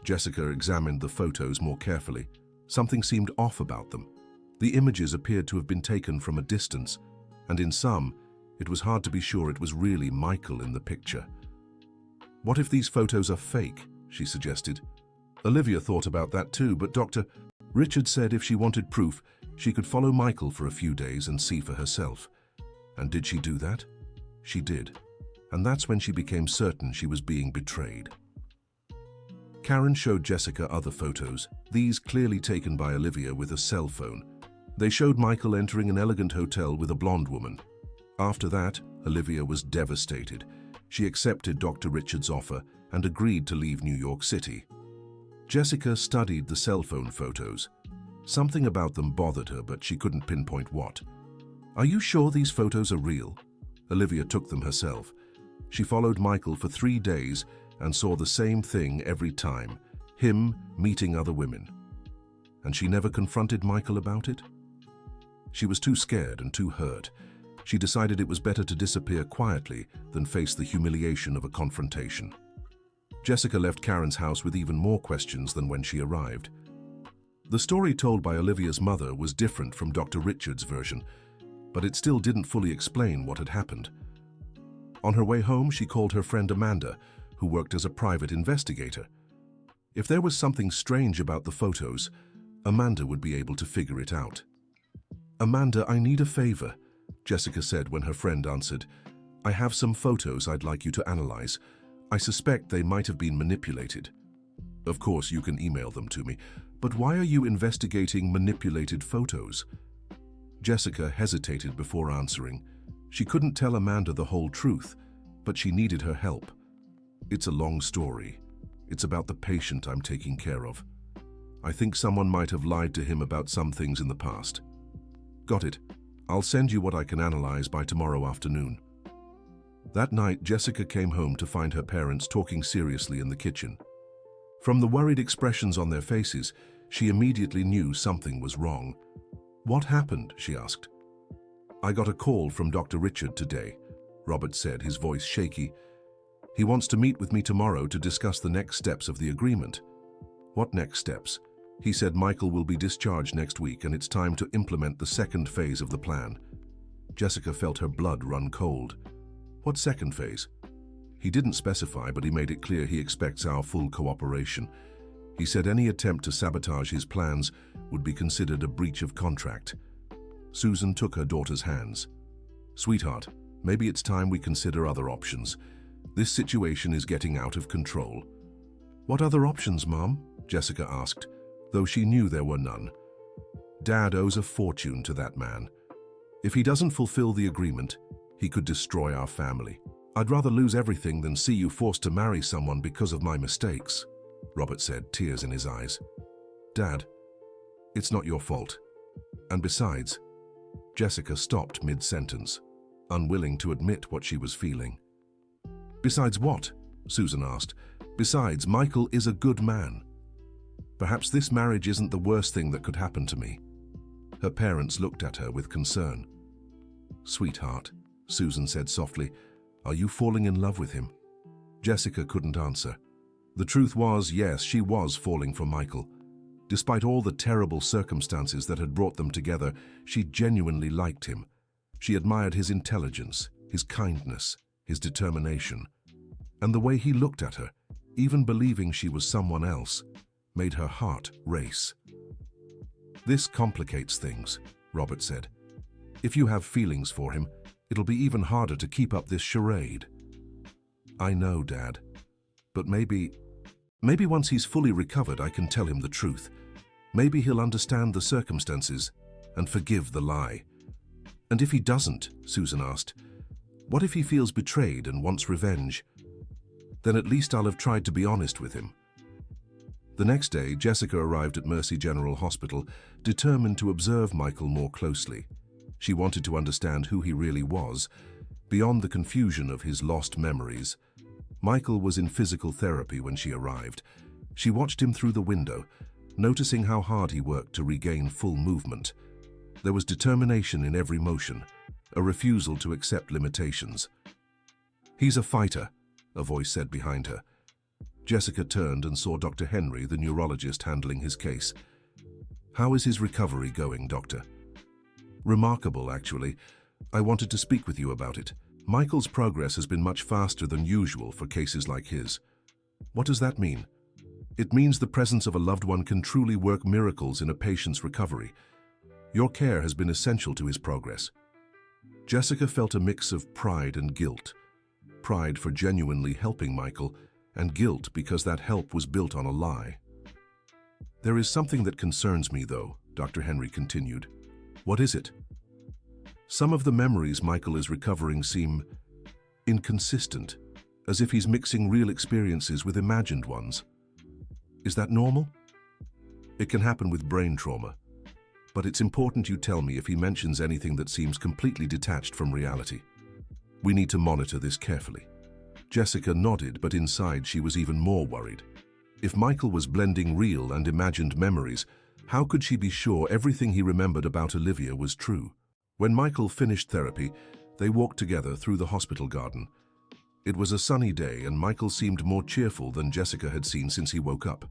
Jessica examined the photos more carefully. Something seemed off about them. The images appeared to have been taken from a distance, and in some, it was hard to be sure it was really Michael in the picture. "What if these photos are fake?" she suggested. Olivia thought about that too, but Dr. Richard said if she wanted proof, she could follow Michael for a few days and see for herself. And did she do that? She did. And that's when she became certain she was being betrayed. Karen showed Jessica other photos, these clearly taken by Olivia with a cell phone. They showed Michael entering an elegant hotel with a blonde woman. After that, Olivia was devastated. She accepted Dr. Richard's offer and agreed to leave New York City. Jessica studied the cell phone photos. Something about them bothered her, but she couldn't pinpoint what. "Are you sure these photos are real?" Olivia took them herself. She followed Michael for 3 days and saw the same thing every time, him meeting other women. And she never confronted Michael about it? She was too scared and too hurt. She decided it was better to disappear quietly than face the humiliation of a confrontation. Jessica left Karen's house with even more questions than when she arrived. The story told by Olivia's mother was different from Dr. Richard's version, but it still didn't fully explain what had happened. On her way home, she called her friend Amanda, who worked as a private investigator. If there was something strange about the photos, Amanda would be able to figure it out. "Amanda, I need a favor," Jessica said when her friend answered. "I have some photos I'd like you to analyze. I suspect they might have been manipulated." "Of course, you can email them to me, but why are you investigating manipulated photos?" Jessica hesitated before answering. She couldn't tell Amanda the whole truth, but she needed her help. "It's a long story. It's about the patient I'm taking care of. I think someone might have lied to him about some things in the past." "Got it. I'll send you what I can analyze by tomorrow afternoon." That night, Jessica came home to find her parents talking seriously in the kitchen. From the worried expressions on their faces, she immediately knew something was wrong. "What happened?" she asked. "I got a call from Dr. Richard today," Robert said, his voice shaky. "He wants to meet with me tomorrow to discuss the next steps of the agreement." "What next steps?" "He said Michael will be discharged next week and it's time to implement the second phase of the plan." Jessica felt her blood run cold. "What second phase?" "He didn't specify, but he made it clear he expects our full cooperation. He said any attempt to sabotage his plans would be considered a breach of contract." Susan took her daughter's hands. "Sweetheart, maybe it's time we consider other options. This situation is getting out of control." "What other options, Mom?" Jessica asked, though she knew there were none. "Dad owes a fortune to that man. If he doesn't fulfill the agreement, he could destroy our family. I'd rather lose everything than see you forced to marry someone because of my mistakes," Robert said, tears in his eyes. "Dad, it's not your fault. And besides..." Jessica stopped mid-sentence, unwilling to admit what she was feeling. "Besides what?" Susan asked. "Besides, Michael is a good man. Perhaps this marriage isn't the worst thing that could happen to me." Her parents looked at her with concern. "Sweetheart," Susan said softly, "are you falling in love with him?" Jessica couldn't answer. The truth was, yes, she was falling for Michael. Despite all the terrible circumstances that had brought them together, she genuinely liked him. She admired his intelligence, his kindness, his determination. And the way he looked at her, even believing she was someone else, made her heart race. "This complicates things," Robert said. "If you have feelings for him, it'll be even harder to keep up this charade." "I know, Dad. But maybe once he's fully recovered, I can tell him the truth. Maybe he'll understand the circumstances and forgive the lie." "And if he doesn't," Susan asked, "what if he feels betrayed and wants revenge? Then at least I'll have tried to be honest with him." The next day, Jessica arrived at Mercy General Hospital, determined to observe Michael more closely. She wanted to understand who he really was, beyond the confusion of his lost memories. Michael was in physical therapy when she arrived. She watched him through the window, noticing how hard he worked to regain full movement. There was determination in every motion, a refusal to accept limitations. "He's a fighter," a voice said behind her. Jessica turned and saw Dr. Henry, the neurologist, handling his case. "How is his recovery going, Doctor?" "Remarkable, actually. I wanted to speak with you about it. Michael's progress has been much faster than usual for cases like his." "What does that mean?" "It means the presence of a loved one can truly work miracles in a patient's recovery. Your care has been essential to his progress." Jessica felt a mix of pride and guilt. Pride for genuinely helping Michael, and guilt because that help was built on a lie. There is something that concerns me, though, Dr. Henry continued. What is it? Some of the memories Michael is recovering seem inconsistent, as if he's mixing real experiences with imagined ones. Is that normal? It can happen with brain trauma, but it's important you tell me if he mentions anything that seems completely detached from reality. We need to monitor this carefully. Jessica nodded, but inside she was even more worried. If Michael was blending real and imagined memories, how could she be sure everything he remembered about Olivia was true? When Michael finished therapy, they walked together through the hospital garden. It was a sunny day, and Michael seemed more cheerful than Jessica had seen since he woke up.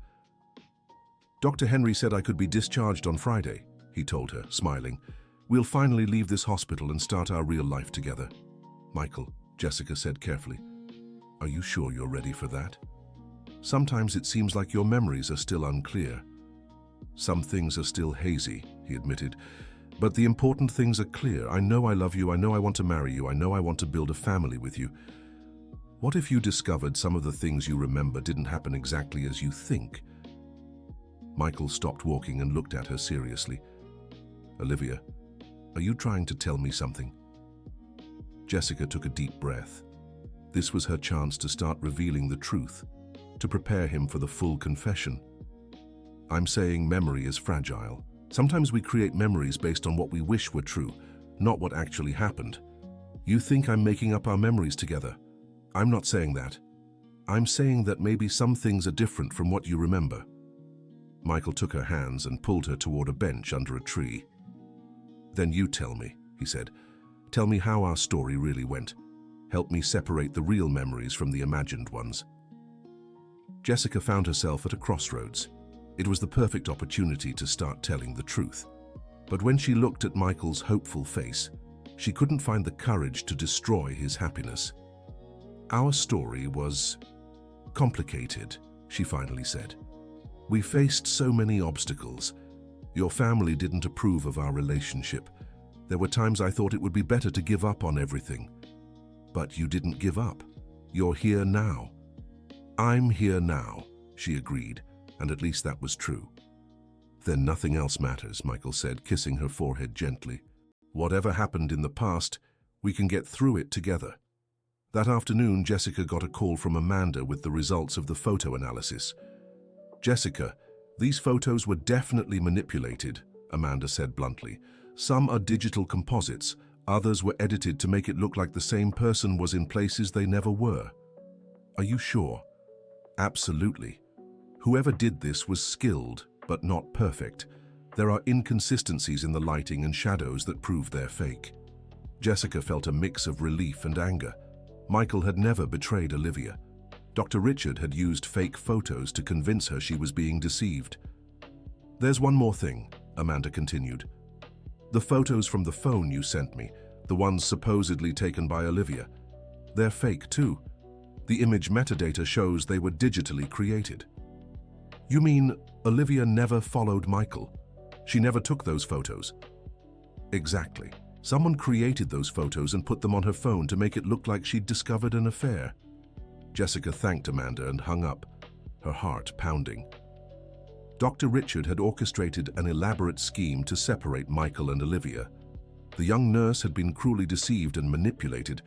Dr. Henry said I could be discharged on Friday, he told her, smiling. We'll finally leave this hospital and start our real life together. Michael, Jessica said carefully, are you sure you're ready for that? Sometimes it seems like your memories are still unclear. Some things are still hazy, he admitted, but the important things are clear. I know I love you, I know I want to marry you, I know I want to build a family with you. What if you discovered some of the things you remember didn't happen exactly as you think? Michael stopped walking and looked at her seriously. Olivia, are you trying to tell me something? Jessica took a deep breath. This was her chance to start revealing the truth, to prepare him for the full confession. I'm saying memory is fragile. Sometimes we create memories based on what we wish were true, not what actually happened. You think I'm making up our memories together. I'm not saying that. I'm saying that maybe some things are different from what you remember. Michael took her hands and pulled her toward a bench under a tree. Then you tell me, he said. Tell me how our story really went. Help me separate the real memories from the imagined ones. Jessica found herself at a crossroads. It was the perfect opportunity to start telling the truth. But when she looked at Michael's hopeful face, she couldn't find the courage to destroy his happiness. Our story was complicated, she finally said. We faced so many obstacles. Your family didn't approve of our relationship. There were times I thought it would be better to give up on everything. But you didn't give up. You're here now. I'm here now, she agreed, and at least that was true. Then nothing else matters, Michael said, kissing her forehead gently. Whatever happened in the past, we can get through it together. That afternoon, Jessica got a call from Amanda with the results of the photo analysis. Jessica, these photos were definitely manipulated, Amanda said bluntly. Some are digital composites, others were edited to make it look like the same person was in places they never were. Are you sure? Absolutely. Whoever did this was skilled, but not perfect. There are inconsistencies in the lighting and shadows that prove they're fake. Jessica felt a mix of relief and anger. Michael had never betrayed Olivia. Dr. Richard had used fake photos to convince her she was being deceived. There's one more thing, Amanda continued. The photos from the phone you sent me, the ones supposedly taken by Olivia, they're fake too. The image metadata shows they were digitally created. You mean Olivia never followed Michael? She never took those photos? Exactly. Someone created those photos and put them on her phone to make it look like she'd discovered an affair. Jessica thanked Amanda and hung up, her heart pounding. Dr. Richard had orchestrated an elaborate scheme to separate Michael and Olivia. The young nurse had been cruelly deceived and manipulated,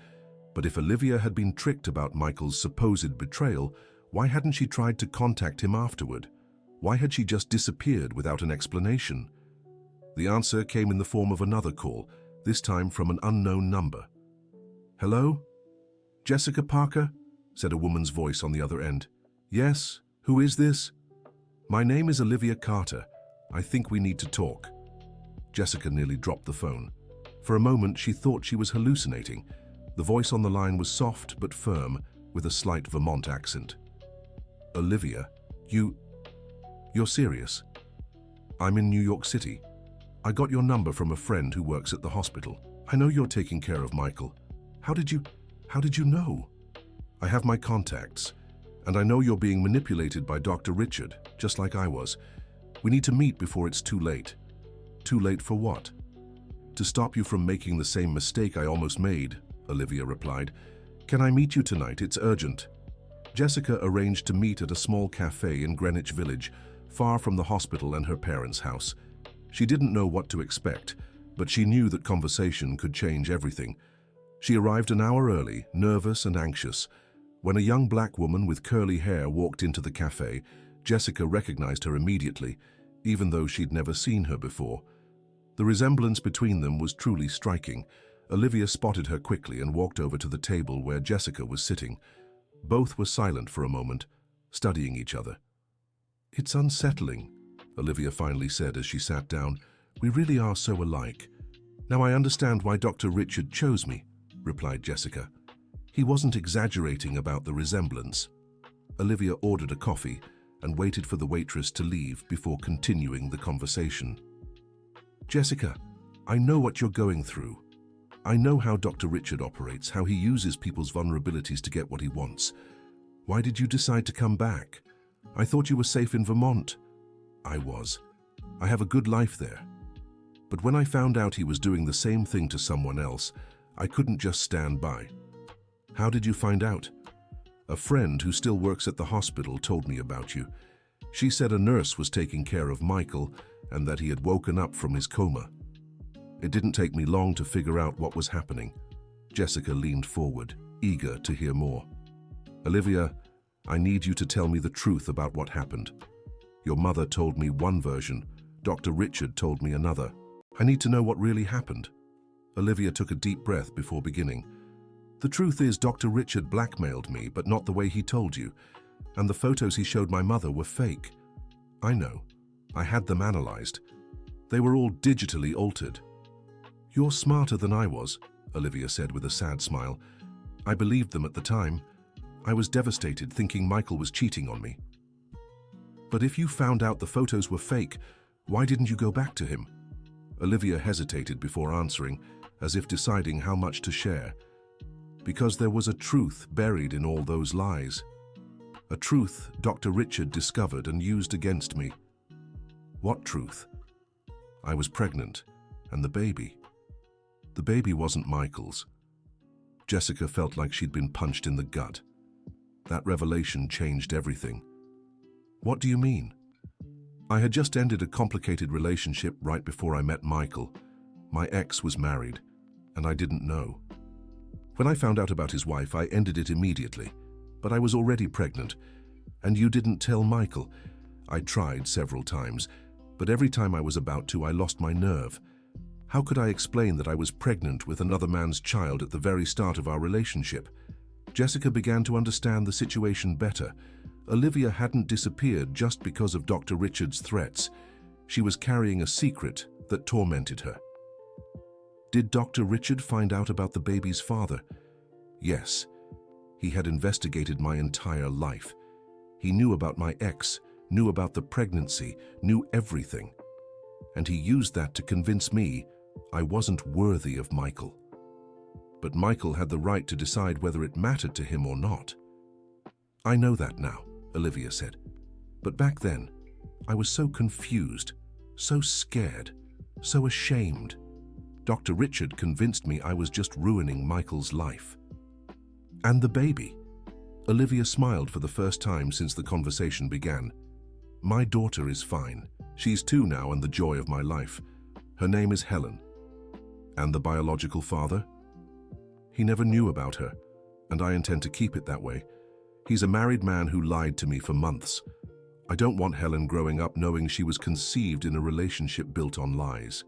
but if Olivia had been tricked about Michael's supposed betrayal, why hadn't she tried to contact him afterward? Why had she just disappeared without an explanation? The answer came in the form of another call, this time from an unknown number. Hello? Jessica Parker? Said a woman's voice on the other end. Yes, who is this? My name is Olivia Carter. I think we need to talk. Jessica nearly dropped the phone. For a moment, she thought she was hallucinating. The voice on the line was soft but firm, with a slight Vermont accent. Olivia, you're serious? I'm in New York City. I got your number from a friend who works at the hospital. I know you're taking care of Michael. How did you know? I have my contacts, and I know you're being manipulated by Dr. Richard, just like I was. We need to meet before it's too late. Too late for what? To stop you from making the same mistake I almost made, Olivia replied. Can I meet you tonight? It's urgent. Jessica arranged to meet at a small cafe in Greenwich Village, far from the hospital and her parents' house. She didn't know what to expect, but she knew that conversation could change everything. She arrived an hour early, nervous and anxious. When a young black woman with curly hair walked into the cafe, Jessica recognized her immediately, even though she'd never seen her before. The resemblance between them was truly striking. Olivia spotted her quickly and walked over to the table where Jessica was sitting. Both were silent for a moment, studying each other. "It's unsettling," Olivia finally said as she sat down. "We really are so alike." "Now I understand why Dr. Richard chose me," replied Jessica. "He wasn't exaggerating about the resemblance." Olivia ordered a coffee and waited for the waitress to leave before continuing the conversation. "Jessica, I know what you're going through. I know how Dr. Richard operates, how he uses people's vulnerabilities to get what he wants. Why did you decide to come back? I thought you were safe in Vermont." "I was. I have a good life there. But when I found out he was doing the same thing to someone else, I couldn't just stand by." "How did you find out?" "A friend who still works at the hospital told me about you. She said a nurse was taking care of Michael and that he had woken up from his coma." It didn't take me long to figure out what was happening. Jessica leaned forward, eager to hear more. "Olivia, I need you to tell me the truth about what happened. Your mother told me one version, Dr. Richard told me another. I need to know what really happened." Olivia took a deep breath before beginning. "The truth is Dr. Richard blackmailed me, but not the way he told you. And the photos he showed my mother were fake." "I know. I had them analyzed. They were all digitally altered." "You're smarter than I was," Olivia said with a sad smile. "I believed them at the time. I was devastated, thinking Michael was cheating on me." "But if you found out the photos were fake, why didn't you go back to him?" Olivia hesitated before answering, as if deciding how much to share. "Because there was a truth buried in all those lies. A truth Dr. Richard discovered and used against me." "What truth?" "I was pregnant, and the baby. The baby wasn't Michael's." Jessica felt like she'd been punched in the gut. That revelation changed everything. "What do you mean?" "I had just ended a complicated relationship right before I met Michael. My ex was married, and I didn't know. When I found out about his wife, I ended it immediately. But I was already pregnant. And you didn't tell Michael." "I tried several times, but every time I was about to, I lost my nerve. How could I explain that I was pregnant with another man's child at the very start of our relationship?" Jessica began to understand the situation better. Olivia hadn't disappeared just because of Dr. Richard's threats. She was carrying a secret that tormented her. "Did Dr. Richard find out about the baby's father?" "Yes. He had investigated my entire life. He knew about my ex, knew about the pregnancy, knew everything. And he used that to convince me I wasn't worthy of Michael. But Michael had the right to decide whether it mattered to him or not." "I know that now," Olivia said. "But back then, I was so confused, so scared, so ashamed. Dr. Richard convinced me I was just ruining Michael's life." "And the baby?" Olivia smiled for the first time since the conversation began. "My daughter is fine. She's 2 now and the joy of my life. Her name is Helen." "And the biological father?" "He never knew about her, and I intend to keep it that way. He's a married man who lied to me for months. I don't want Helen growing up knowing she was conceived in a relationship built on lies."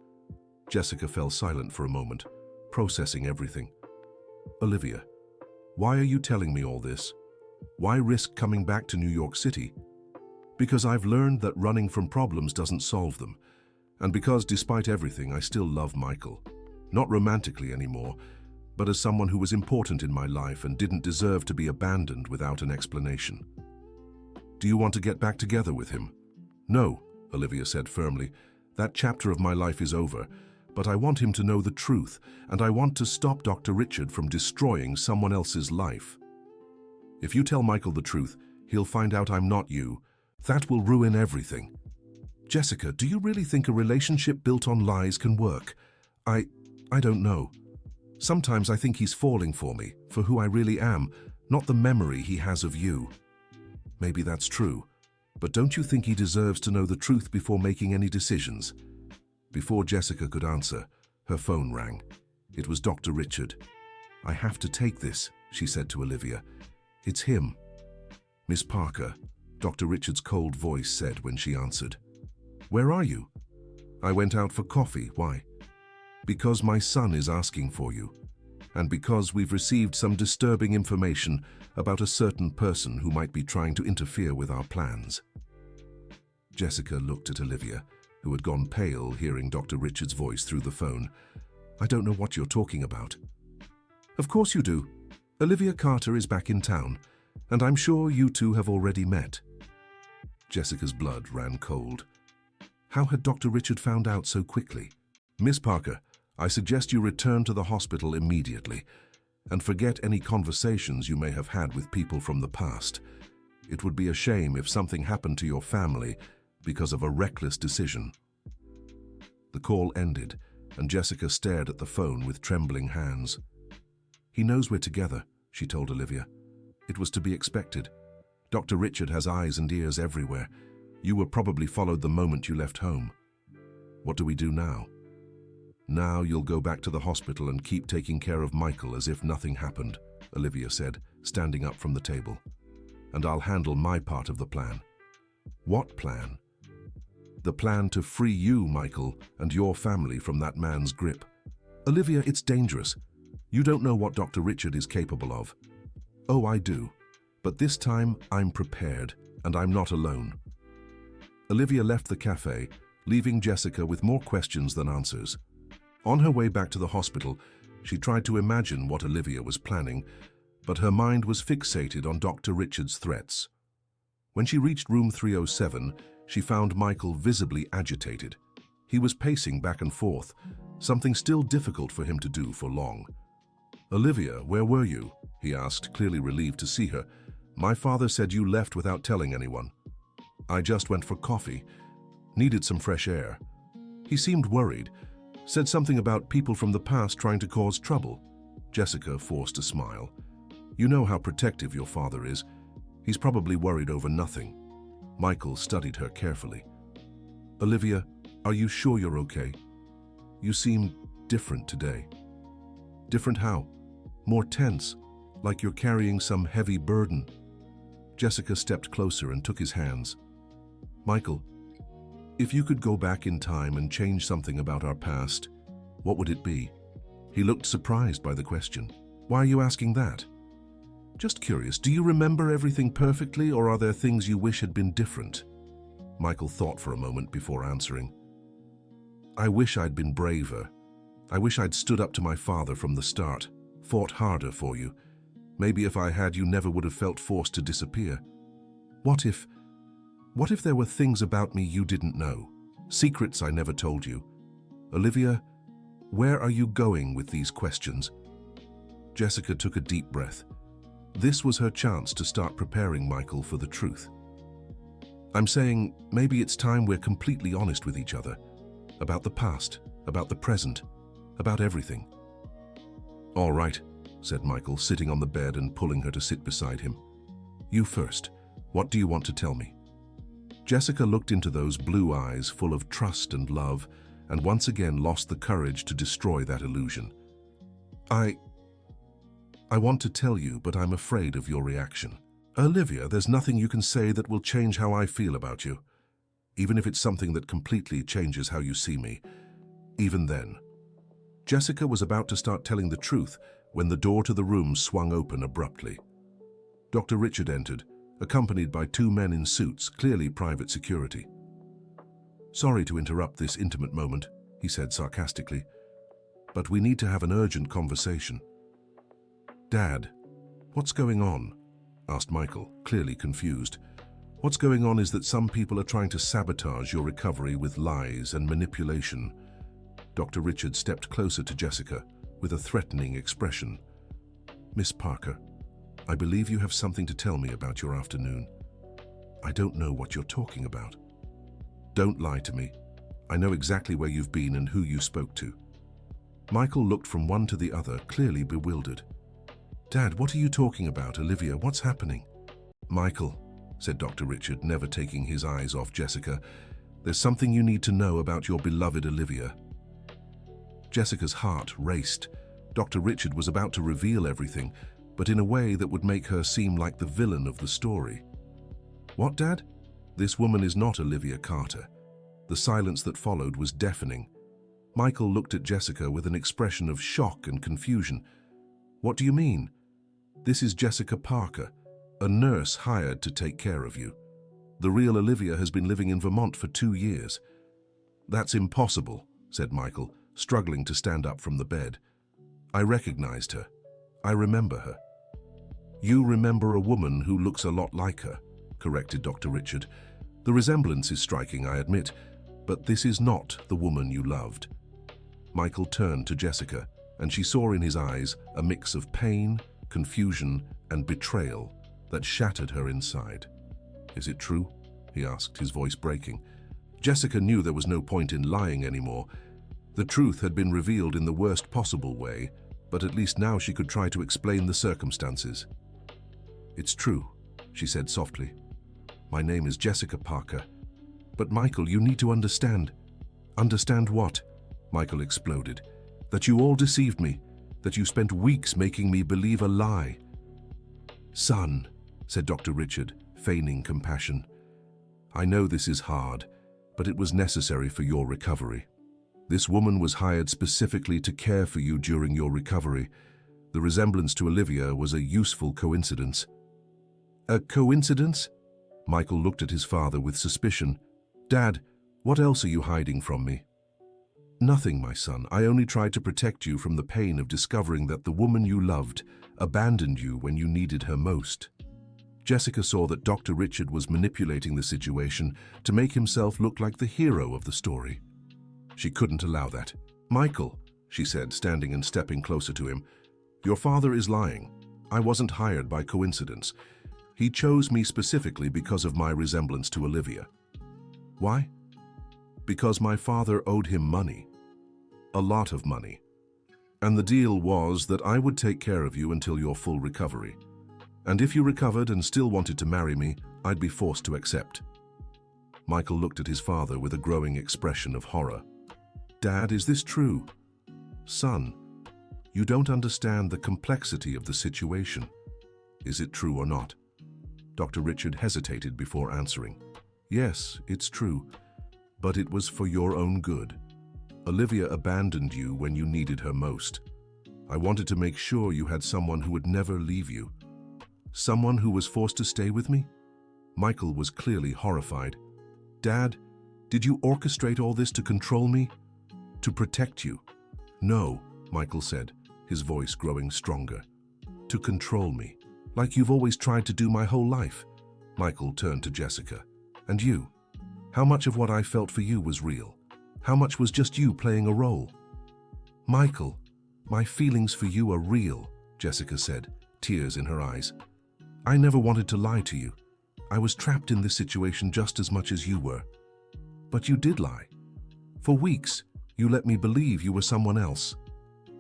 Jessica fell silent for a moment, processing everything. "Olivia, why are you telling me all this? Why risk coming back to New York City?" "Because I've learned that running from problems doesn't solve them. And because, despite everything, I still love Michael. Not romantically anymore, but as someone who was important in my life and didn't deserve to be abandoned without an explanation." "Do you want to get back together with him?" "No," Olivia said firmly. "That chapter of my life is over. But I want him to know the truth, and I want to stop Dr. Richard from destroying someone else's life. If you tell Michael the truth, he'll find out I'm not you. That will ruin everything." "Jessica, do you really think a relationship built on lies can work?" I don't know. Sometimes I think he's falling for me, for who I really am, not the memory he has of you. Maybe that's true, but don't you think he deserves to know the truth before making any decisions? Before Jessica could answer, her phone rang. It was Dr. Richard. "I have to take this," she said to Olivia. "It's him." "Miss Parker," Dr. Richard's cold voice said when she answered. "Where are you?" "I went out for coffee. Why?" "Because my son is asking for you, and because we've received some disturbing information about a certain person who might be trying to interfere with our plans." Jessica looked at Olivia, who had gone pale hearing Dr. Richard's voice through the phone. "I don't know what you're talking about." "Of course you do. Olivia Carter is back in town, and I'm sure you two have already met." Jessica's blood ran cold. How had Dr. Richard found out so quickly? "Miss Parker, I suggest you return to the hospital immediately and forget any conversations you may have had with people from the past. It would be a shame if something happened to your family because of a reckless decision." The call ended, and Jessica stared at the phone with trembling hands. "He knows we're together," she told Olivia. "It was to be expected. Dr. Richard has eyes and ears everywhere. You were probably followed the moment you left home. What do we do now?" "Now you'll go back to the hospital and keep taking care of Michael as if nothing happened," Olivia said, standing up from the table. "And I'll handle my part of the plan." "What plan?" "The plan to free you, Michael, and your family from that man's grip." "Olivia, it's dangerous. You don't know what Dr. Richard is capable of." "Oh, I do. But this time, I'm prepared, and I'm not alone." Olivia left the cafe, leaving Jessica with more questions than answers. On her way back to the hospital, she tried to imagine what Olivia was planning, but her mind was fixated on Dr. Richard's threats. When she reached room 307, she found Michael visibly agitated. He was pacing back and forth, something still difficult for him to do for long. "Olivia, where were you?" he asked, clearly relieved to see her. "My father said you left without telling anyone." "I just went for coffee. Needed some fresh air." He seemed worried, said something about people from the past trying to cause trouble. Jessica forced a smile. "You know how protective your father is. He's probably worried over nothing." Michael studied her carefully. "Olivia, are you sure you're okay? You seem different today." "Different how?" "More tense, like you're carrying some heavy burden." Jessica stepped closer and took his hands. "Michael, if you could go back in time and change something about our past, what would it be?" He looked surprised by the question. "Why are you asking that?" "Just curious, do you remember everything perfectly, or are there things you wish had been different?" Michael thought for a moment before answering. "I wish I'd been braver. I wish I'd stood up to my father from the start, fought harder for you. Maybe if I had, you never would have felt forced to disappear. What if there were things about me you didn't know? Secrets I never told you? Olivia, where are you going with these questions?" Jessica took a deep breath. This was her chance to start preparing Michael for the truth. "I'm saying maybe it's time we're completely honest with each other. About the past, about the present, about everything." "All right," said Michael, sitting on the bed and pulling her to sit beside him. "You first. What do you want to tell me?" Jessica looked into those blue eyes full of trust and love, and once again lost the courage to destroy that illusion. I want to tell you, but I'm afraid of your reaction." "Olivia, there's nothing you can say that will change how I feel about you. Even if it's something that completely changes how you see me. Even then." Jessica was about to start telling the truth when the door to the room swung open abruptly. Dr. Richard entered, accompanied by two men in suits, clearly private security. "Sorry to interrupt this intimate moment," he said sarcastically, "but we need to have an urgent conversation." "Dad, what's going on?" asked Michael, clearly confused. "What's going on is that some people are trying to sabotage your recovery with lies and manipulation." Dr. Richard stepped closer to Jessica with a threatening expression. "Miss Parker, I believe you have something to tell me about your afternoon." "I don't know what you're talking about." "Don't lie to me. I know exactly where you've been and who you spoke to." Michael looked from one to the other, clearly bewildered. Dad, what are you talking about, Olivia? What's happening? Michael, said Dr. Richard, never taking his eyes off Jessica, there's something you need to know about your beloved Olivia. Jessica's heart raced. Dr. Richard was about to reveal everything, but in a way that would make her seem like the villain of the story. What, Dad? This woman is not Olivia Carter. The silence that followed was deafening. Michael looked at Jessica with an expression of shock and confusion. What do you mean? This is Jessica Parker, a nurse hired to take care of you. The real Olivia has been living in Vermont for 2 years. That's impossible, said Michael, struggling to stand up from the bed. I recognized her. I remember her. You remember a woman who looks a lot like her, corrected Dr. Richard. The resemblance is striking, I admit, but this is not the woman you loved. Michael turned to Jessica, and she saw in his eyes a mix of pain, confusion, and betrayal that shattered her inside. Is it true? He asked, his voice breaking. Jessica knew there was no point in lying anymore. The truth had been revealed in the worst possible way, but at least now she could try to explain the circumstances. It's true, she said softly. My name is Jessica Parker. But Michael, you need to understand. Understand what? Michael exploded. That you all deceived me. That you spent weeks making me believe a lie. Son, said Dr. Richard, feigning compassion. I know this is hard, but it was necessary for your recovery. This woman was hired specifically to care for you during your recovery. The resemblance to Olivia was a useful coincidence. A coincidence? Michael looked at his father with suspicion. Dad, what else are you hiding from me? Nothing, my son. I only tried to protect you from the pain of discovering that the woman you loved abandoned you when you needed her most. Jessica saw that Dr. Richard was manipulating the situation to make himself look like the hero of the story. She couldn't allow that. Michael, she said, standing and stepping closer to him, your father is lying. I wasn't hired by coincidence. He chose me specifically because of my resemblance to Olivia. Why? Because my father owed him money. A lot of money. And the deal was that I would take care of you until your full recovery. And if you recovered and still wanted to marry me, I'd be forced to accept. Michael looked at his father with a growing expression of horror. Dad, is this true? Son, you don't understand the complexity of the situation. Is it true or not? Dr. Richard hesitated before answering. Yes, it's true, but it was for your own good. Olivia abandoned you when you needed her most. I wanted to make sure you had someone who would never leave you. Someone who was forced to stay with me? Michael was clearly horrified. Dad, did you orchestrate all this to control me? To protect you? No, Michael said, his voice growing stronger. To control me, like you've always tried to do my whole life. Michael turned to Jessica. And you? How much of what I felt for you was real? How much was just you playing a role? Michael, my feelings for you are real, Jessica said, tears in her eyes. I never wanted to lie to you. I was trapped in this situation just as much as you were. But you did lie. For weeks, you let me believe you were someone else.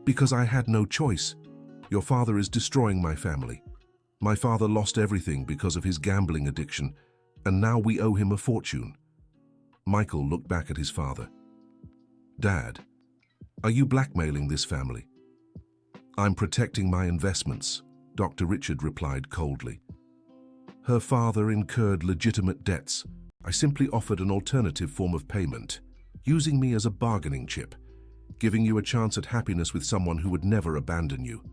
Because I had no choice. Your father is destroying my family. My father lost everything because of his gambling addiction, and now we owe him a fortune. Michael looked back at his father. Dad, are you blackmailing this family? I'm protecting my investments, Dr. Richard replied coldly. Her father incurred legitimate debts. I simply offered an alternative form of payment, using me as a bargaining chip, giving you a chance at happiness with someone who would never abandon you.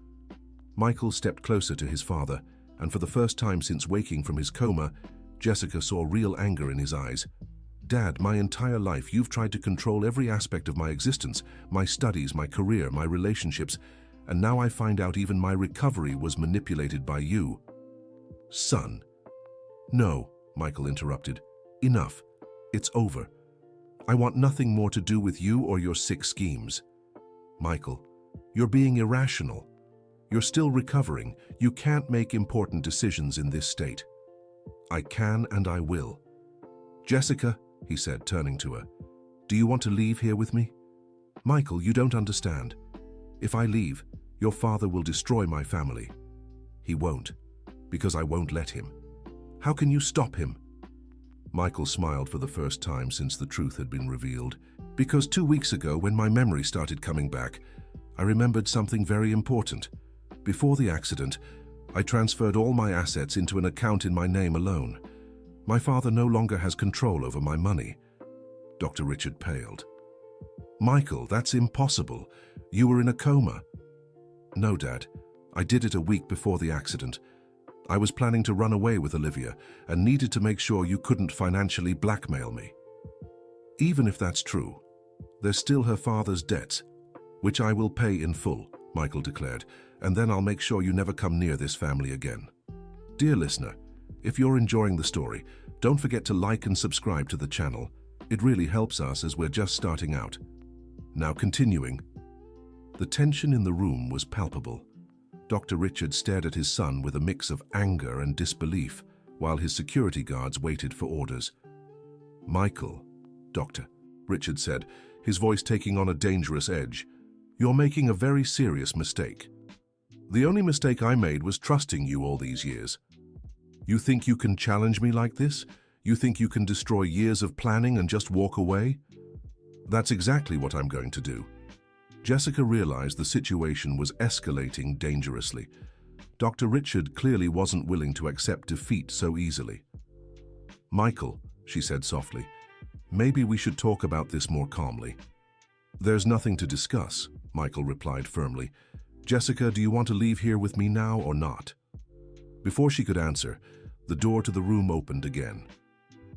Michael stepped closer to his father, and for the first time since waking from his coma, Jessica saw real anger in his eyes. Dad, my entire life you've tried to control every aspect of my existence, my studies, my career, my relationships, and now I find out even my recovery was manipulated by you. Son. No, Michael interrupted. Enough. It's over. I want nothing more to do with you or your sick schemes. Michael, you're being irrational. You're still recovering. You can't make important decisions in this state. I can and I will. Jessica, he said, turning to her, do you want to leave here with me? Michael, you don't understand. If I leave, your father will destroy my family. He won't, because I won't let him. How can you stop him? Michael smiled for the first time since the truth had been revealed. Because 2 weeks ago, when my memory started coming back, I remembered something very important. Before the accident, I transferred all my assets into an account in my name alone. My father no longer has control over my money. Dr. Richard paled. Michael, that's impossible. You were in a coma. No, Dad. I did it a week before the accident. I was planning to run away with Olivia and needed to make sure you couldn't financially blackmail me. Even if that's true, there's still her father's debts, which I will pay in full, Michael declared, and then I'll make sure you never come near this family again. Dear listener, if you're enjoying the story, don't forget to like and subscribe to the channel. It really helps us as we're just starting out. Now continuing. The tension in the room was palpable. Dr. Richard stared at his son with a mix of anger and disbelief, while his security guards waited for orders. Michael, Doctor, Richard said, his voice taking on a dangerous edge, you're making a very serious mistake. The only mistake I made was trusting you all these years. You think you can challenge me like this? You think you can destroy years of planning and just walk away? That's exactly what I'm going to do. Jessica realized the situation was escalating dangerously. Dr. Richard clearly wasn't willing to accept defeat so easily. Michael, she said softly, maybe we should talk about this more calmly. There's nothing to discuss, Michael replied firmly. Jessica, do you want to leave here with me now or not? Before she could answer, the door to the room opened again.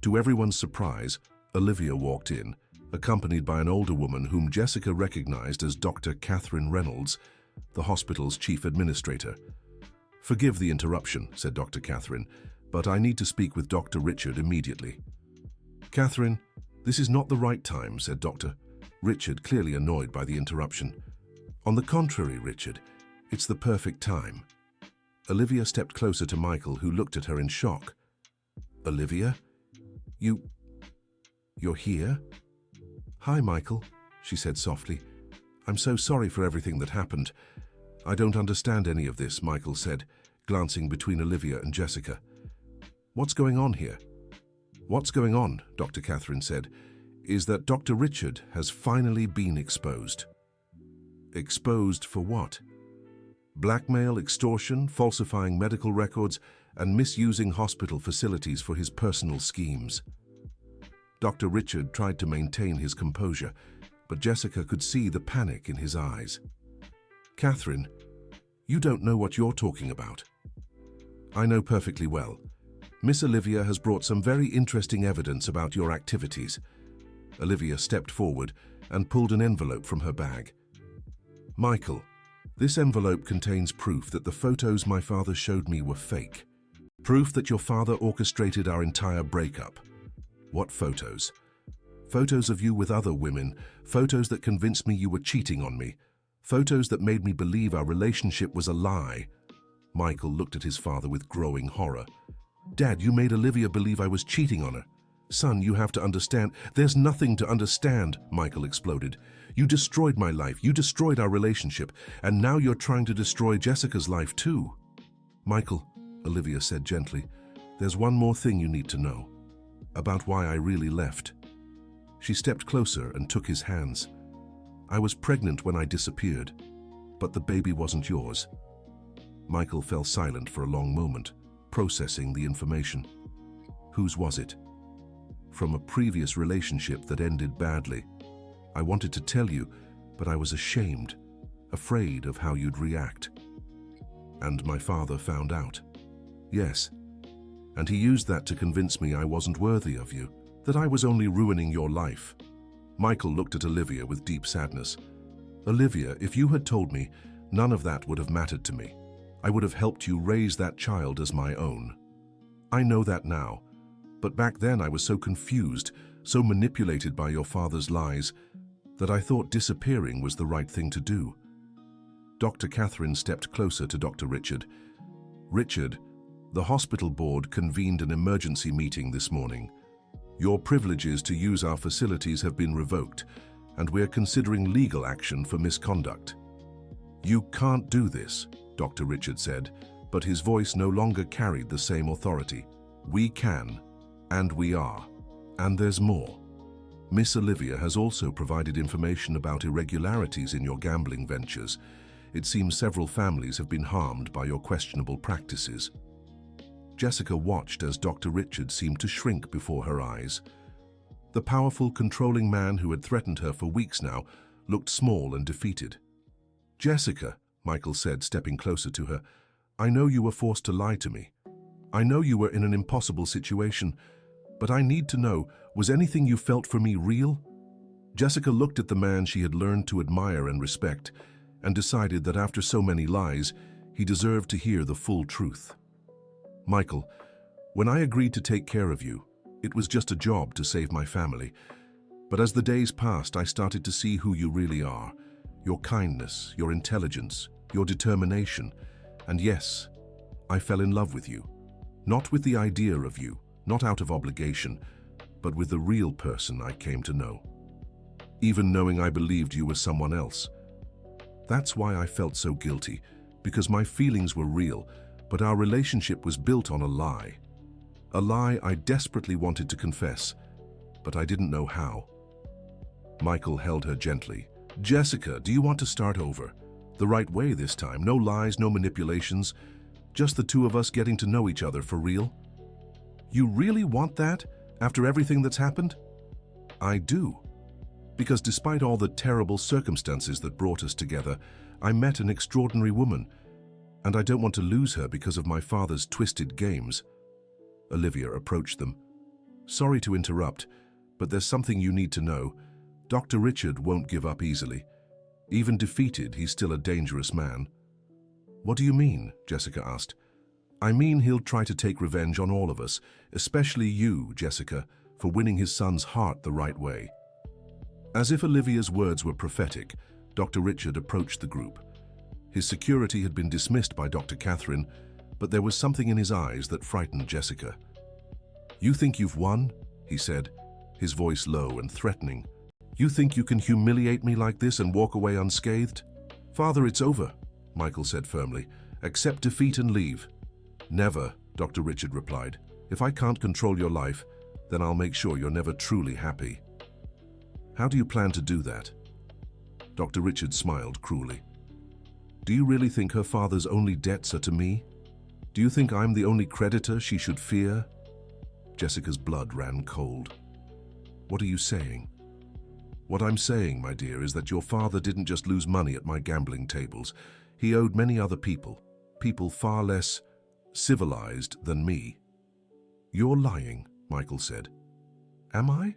To everyone's surprise, Olivia walked in, accompanied by an older woman whom Jessica recognized as Dr. Catherine Reynolds, the hospital's chief administrator. Forgive the interruption, said Dr. Catherine, but I need to speak with Dr. Richard immediately. Catherine, this is not the right time, said Dr. Richard, clearly annoyed by the interruption. On the contrary, Richard, it's the perfect time. Olivia stepped closer to Michael, who looked at her in shock. Olivia? You're here? Hi, Michael, she said softly. I'm so sorry for everything that happened. I don't understand any of this, Michael said, glancing between Olivia and Jessica. What's going on here? What's going on, Dr. Catherine said, is that Dr. Richard has finally been exposed. Exposed for what? Blackmail, extortion, falsifying medical records, and misusing hospital facilities for his personal schemes. Dr. Richard tried to maintain his composure, but Jessica could see the panic in his eyes. Catherine, you don't know what you're talking about. I know perfectly well. Miss Olivia has brought some very interesting evidence about your activities. Olivia stepped forward and pulled an envelope from her bag. Michael, this envelope contains proof that the photos my father showed me were fake. Proof that your father orchestrated our entire breakup. What photos? Photos of you with other women, photos that convinced me you were cheating on me, photos that made me believe our relationship was a lie. Michael looked at his father with growing horror. Dad, you made Olivia believe I was cheating on her. Son, you have to understand. There's nothing to understand, Michael exploded. You destroyed my life, you destroyed our relationship, and now you're trying to destroy Jessica's life too. Michael, Olivia said gently, there's one more thing you need to know. About why I really left. She stepped closer and took his hands. I was pregnant when I disappeared, but the baby wasn't yours. Michael fell silent for a long moment, processing the information. Whose was it? From a previous relationship that ended badly. I wanted to tell you, but I was ashamed, afraid of how you'd react. And my father found out. Yes. And he used that to convince me I wasn't worthy of you, that I was only ruining your life. Michael looked at Olivia with deep sadness. Olivia, if you had told me, none of that would have mattered to me. I would have helped you raise that child as my own. I know that now, but back then I was so confused, so manipulated by your father's lies, that I thought disappearing was the right thing to do. Dr. Catherine stepped closer to Dr. Richard. Richard, the hospital board convened an emergency meeting this morning. Your privileges to use our facilities have been revoked, and we're considering legal action for misconduct. You can't do this, Dr. Richard said, but his voice no longer carried the same authority. We can, and we are, and there's more. Miss Olivia has also provided information about irregularities in your gambling ventures. It seems several families have been harmed by your questionable practices. Jessica watched as Dr. Richard seemed to shrink before her eyes. The powerful, controlling man who had threatened her for weeks now looked small and defeated. Jessica, Michael said, stepping closer to her, I know you were forced to lie to me. I know you were in an impossible situation, but I need to know, was anything you felt for me real? Jessica looked at the man she had learned to admire and respect, and decided that after so many lies, he deserved to hear the full truth. Michael, when I agreed to take care of you, it was just a job to save my family. But as the days passed, I started to see who you really are. Your kindness, your intelligence, your determination. And yes, I fell in love with you. Not with the idea of you, not out of obligation, but with the real person I came to know. Even knowing I believed you were someone else. That's why I felt so guilty, because my feelings were real, but our relationship was built on a lie. A lie I desperately wanted to confess, but I didn't know how. Michael held her gently. Jessica, do you want to start over? The right way this time, no lies, no manipulations, just the two of us getting to know each other for real? You really want that, after everything that's happened? I do. Because despite all the terrible circumstances that brought us together, I met an extraordinary woman, and I don't want to lose her because of my father's twisted games. Olivia approached them. Sorry to interrupt, but there's something you need to know. Dr. Richard won't give up easily. Even defeated, he's still a dangerous man. What do you mean? Jessica asked. I mean he'll try to take revenge on all of us, especially you, Jessica, for winning his son's heart the right way. As if Olivia's words were prophetic, Dr. Richard approached the group. His security had been dismissed by Dr. Catherine, but there was something in his eyes that frightened Jessica. You think you've won? He said, his voice low and threatening. You think you can humiliate me like this and walk away unscathed? Father, it's over, Michael said firmly. Accept defeat and leave. Never, Dr. Richard replied. If I can't control your life, then I'll make sure you're never truly happy. How do you plan to do that? Dr. Richard smiled cruelly. Do you really think her father's only debts are to me? Do you think I'm the only creditor she should fear? Jessica's blood ran cold. What are you saying? What I'm saying, my dear, is that your father didn't just lose money at my gambling tables. He owed many other people, people far less civilized than me. You're lying, Michael said. Am I?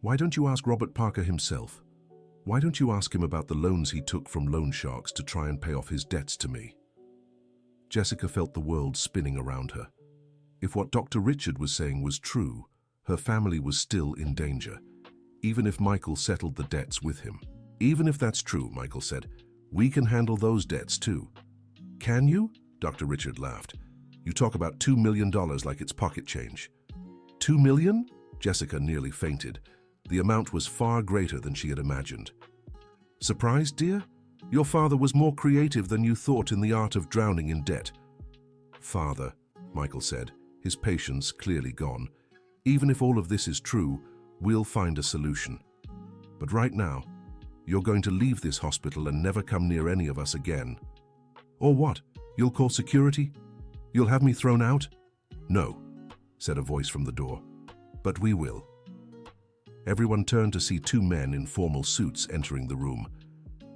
Why don't you ask Robert Parker himself? Why don't you ask him about the loans he took from loan sharks to try and pay off his debts to me? Jessica felt the world spinning around her. If what Dr. Richard was saying was true, her family was still in danger, even if Michael settled the debts with him. Even if that's true, Michael said, we can handle those debts too. Can you? Dr. Richard laughed. You talk about $2 million like it's pocket change. $2 million? Jessica nearly fainted. The amount was far greater than she had imagined. Surprised, dear? Your father was more creative than you thought in the art of drowning in debt. Father, Michael said, his patience clearly gone. Even if all of this is true, we'll find a solution. But right now, you're going to leave this hospital and never come near any of us again. Or what? You'll call security? You'll have me thrown out? No, said a voice from the door. But we will. Everyone turned to see two men in formal suits entering the room.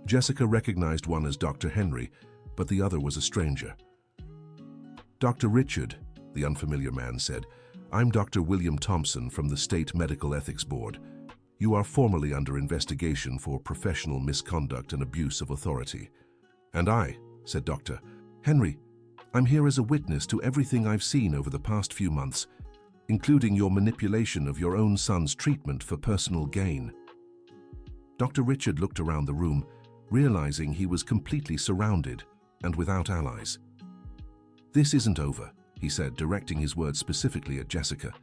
Jessica recognized one as Dr. Henry, but the other was a stranger. Dr. Richard, the unfamiliar man said, I'm Dr. William Thompson from the State Medical Ethics Board. You are formally under investigation for professional misconduct and abuse of authority. And I, said Dr. Henry, I'm here as a witness to everything I've seen over the past few months, including your manipulation of your own son's treatment for personal gain. Dr. Richard looked around the room, realizing he was completely surrounded and without allies. This isn't over, he said, directing his words specifically at Jessica.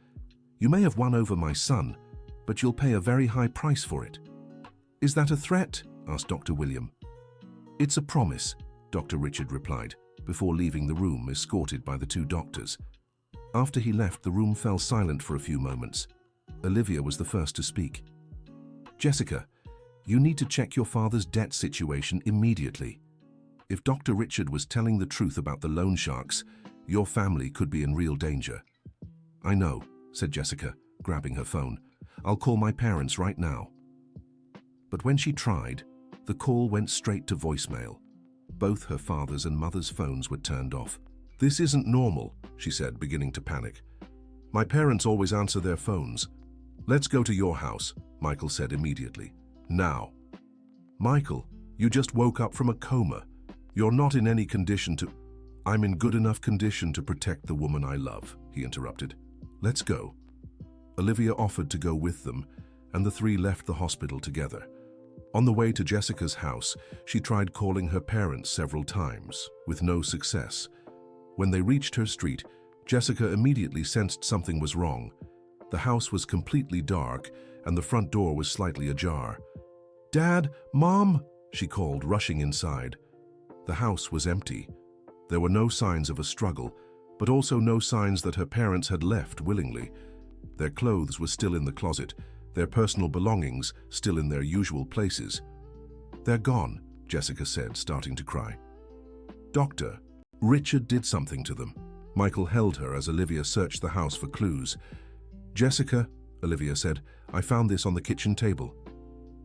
You may have won over my son, but you'll pay a very high price for it. Is that a threat? Asked Dr. William. It's a promise, Dr. Richard replied. before leaving the room, escorted by the two doctors. After he left, the room fell silent for a few moments. Olivia was the first to speak. "Jessica, you need to check your father's debt situation immediately. If Dr. Richard was telling the truth about the loan sharks, your family could be in real danger." "I know," said Jessica, grabbing her phone. "I'll call my parents right now." But when she tried, the call went straight to voicemail. Both her father's and mother's phones were turned off. "This isn't normal," she said, beginning to panic. "My parents always answer their phones." "Let's go to your house," Michael said immediately. "Now." "Michael, you just woke up from a coma. You're not in any condition to—" "I'm in good enough condition to protect the woman I love," he interrupted. "Let's go." Olivia offered to go with them, and the three left the hospital together. On the way to Jessica's house, she tried calling her parents several times, with no success. When they reached her street, Jessica immediately sensed something was wrong. The house was completely dark, and the front door was slightly ajar. "Dad, Mom!" she called, rushing inside. The house was empty. There were no signs of a struggle, but also no signs that her parents had left willingly. Their clothes were still in the closet, their personal belongings still in their usual places. "They're gone," Jessica said, starting to cry. "Doctor, Richard did something to them." Michael held her as Olivia searched the house for clues. "Jessica," Olivia said, "I found this on the kitchen table."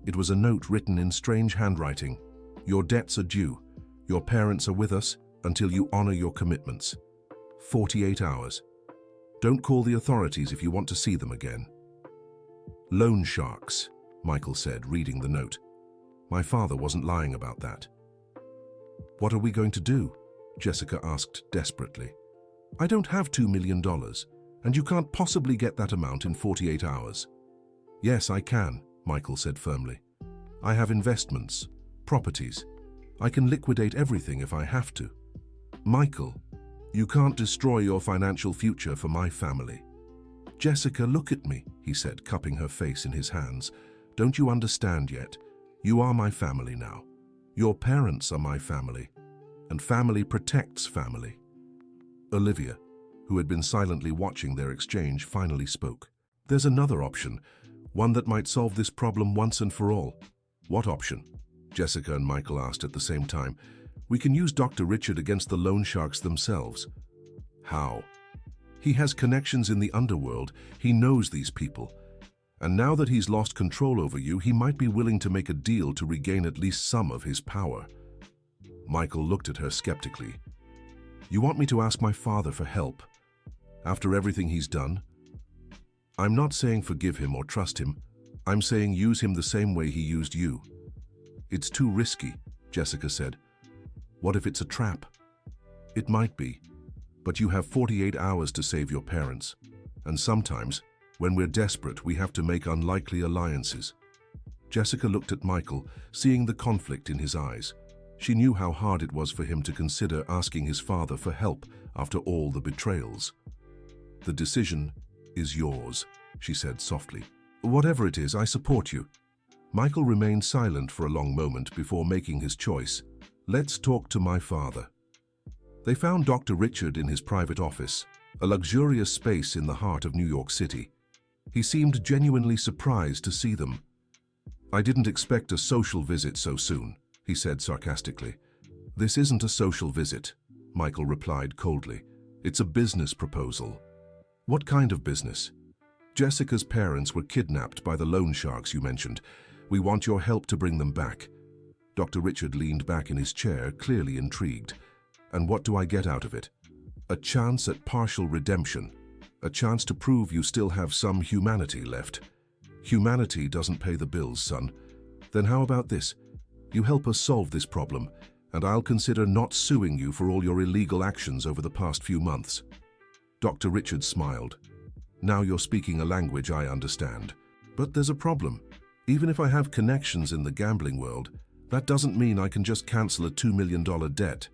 It was a note written in strange handwriting. "Your debts are due. Your parents are with us until you honor your commitments. 48 hours. Don't call the authorities if you want to see them again." "Loan sharks," Michael said, reading the note. "My father wasn't lying about that." "What are we going to do?" Jessica asked desperately. "I don't have $2 million, and you can't possibly get that amount in 48 hours. "Yes, I can," Michael said firmly. "I have investments, properties. I can liquidate everything if I have to." "Michael, you can't destroy your financial future for my family." "Jessica, look at me," he said, cupping her face in his hands. "Don't you understand yet? You are my family now. Your parents are my family, and family protects family." Olivia, who had been silently watching their exchange, finally spoke. "There's another option, one that might solve this problem once and for all." "What option?" Jessica and Michael asked at the same time. "We can use Dr. Richard against the loan sharks themselves." "How?" "He has connections in the underworld. He knows these people. And now that he's lost control over you, he might be willing to make a deal to regain at least some of his power." Michael looked at her skeptically. "You want me to ask my father for help? After everything he's done?" "I'm not saying forgive him or trust him. I'm saying use him the same way he used you." "It's too risky," Jessica said. "What if it's a trap?" "It might be, but you have 48 hours to save your parents. And sometimes, when we're desperate, we have to make unlikely alliances." Jessica looked at Michael, seeing the conflict in his eyes. She knew how hard it was for him to consider asking his father for help after all the betrayals. "The decision is yours," she said softly. "Whatever it is, I support you." Michael remained silent for a long moment before making his choice. "Let's talk to my father." They found Dr. Richard in his private office, a luxurious space in the heart of New York City. He seemed genuinely surprised to see them. "I didn't expect a social visit so soon," he said sarcastically. "This isn't a social visit," Michael replied coldly. "It's a business proposal." "What kind of business?" "Jessica's parents were kidnapped by the loan sharks you mentioned. We want your help to bring them back." Dr. Richard leaned back in his chair, clearly intrigued. "And what do I get out of it?" "A chance at partial redemption. A chance to prove you still have some humanity left." "Humanity doesn't pay the bills, son." "Then how about this? You help us solve this problem, and I'll consider not suing you for all your illegal actions over the past few months." Dr. Richard smiled. "Now you're speaking a language I understand. But there's a problem. Even if I have connections in the gambling world, that doesn't mean I can just cancel a $2 million debt.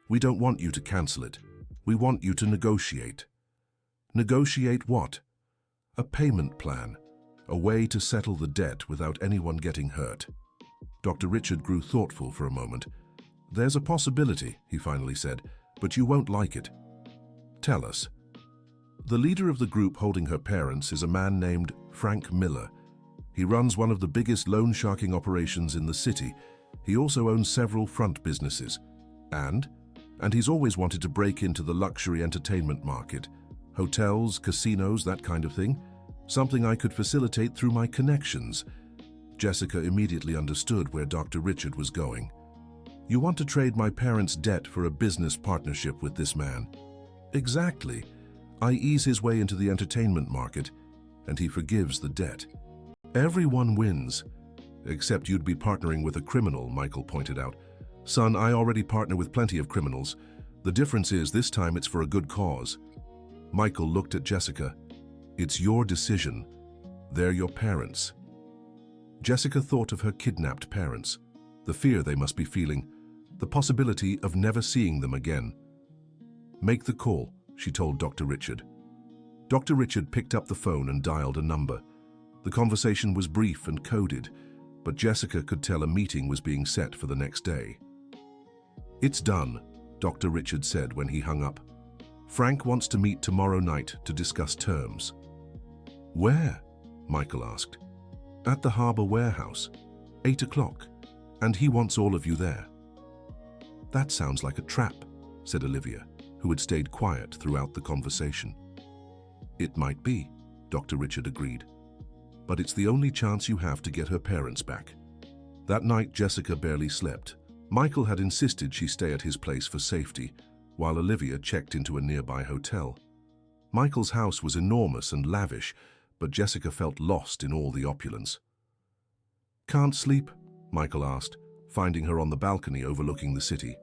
We don't want you to cancel it. We want you to negotiate." "Negotiate what?" "A payment plan. A way to settle the debt without anyone getting hurt." Dr. Richard grew thoughtful for a moment. "There's a possibility," he finally said, "but you won't like it." "Tell us." The leader of the group holding her parents is a man named Frank Miller. He runs one of the biggest loan sharking operations in the city. He also owns several front businesses. And he's always wanted to break into the luxury entertainment market. Hotels, casinos, that kind of thing. Something I could facilitate through my connections. Jessica immediately understood where Dr. Richard was going. "You want to trade my parents' debt for a business partnership with this man?" "Exactly. I ease his way into the entertainment market, and he forgives the debt. Everyone wins. Except you'd be partnering with a criminal," Michael pointed out. "Son, I already partner with plenty of criminals. The difference is this time it's for a good cause." Michael looked at Jessica. "It's your decision. They're your parents." Jessica thought of her kidnapped parents, the fear they must be feeling, the possibility of never seeing them again. "Make the call," she told Dr. Richard. Dr. Richard picked up the phone and dialed a number. The conversation was brief and coded, but Jessica could tell a meeting was being set for the next day. "It's done," Dr. Richard said when he hung up. "Frank wants to meet tomorrow night to discuss terms." "Where?" Michael asked. "At the Harbor Warehouse, 8 o'clock, and he wants all of you there." "That sounds like a trap," said Olivia, who had stayed quiet throughout the conversation. "It might be," Dr. Richard agreed. "But it's the only chance you have to get her parents back." That night, Jessica barely slept. Michael had insisted she stay at his place for safety, while Olivia checked into a nearby hotel. Michael's house was enormous and lavish, but Jessica felt lost in all the opulence. "Can't sleep?" Michael asked, finding her on the balcony overlooking the city.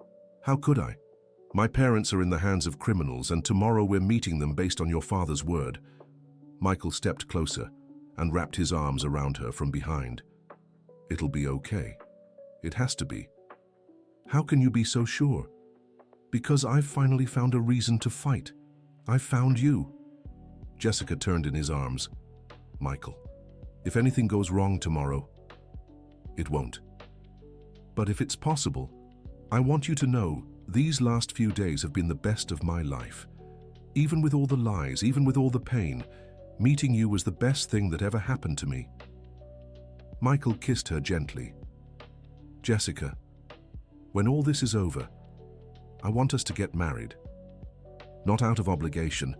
"How could I? My parents are in the hands of criminals, and tomorrow we're meeting them based on your father's word." Michael stepped closer and wrapped his arms around her from behind. "It'll be okay. It has to be." "How can you be so sure?" "Because I've finally found a reason to fight. I've found you." Jessica turned in his arms. "Michael, if anything goes wrong tomorrow..." "It won't. But if it's possible, I want you to know these last few days have been the best of my life. Even with all the lies, even with all the pain, meeting you was the best thing that ever happened to me." Michael kissed her gently. "Jessica, when all this is over, I want us to get married. Not out of obligation,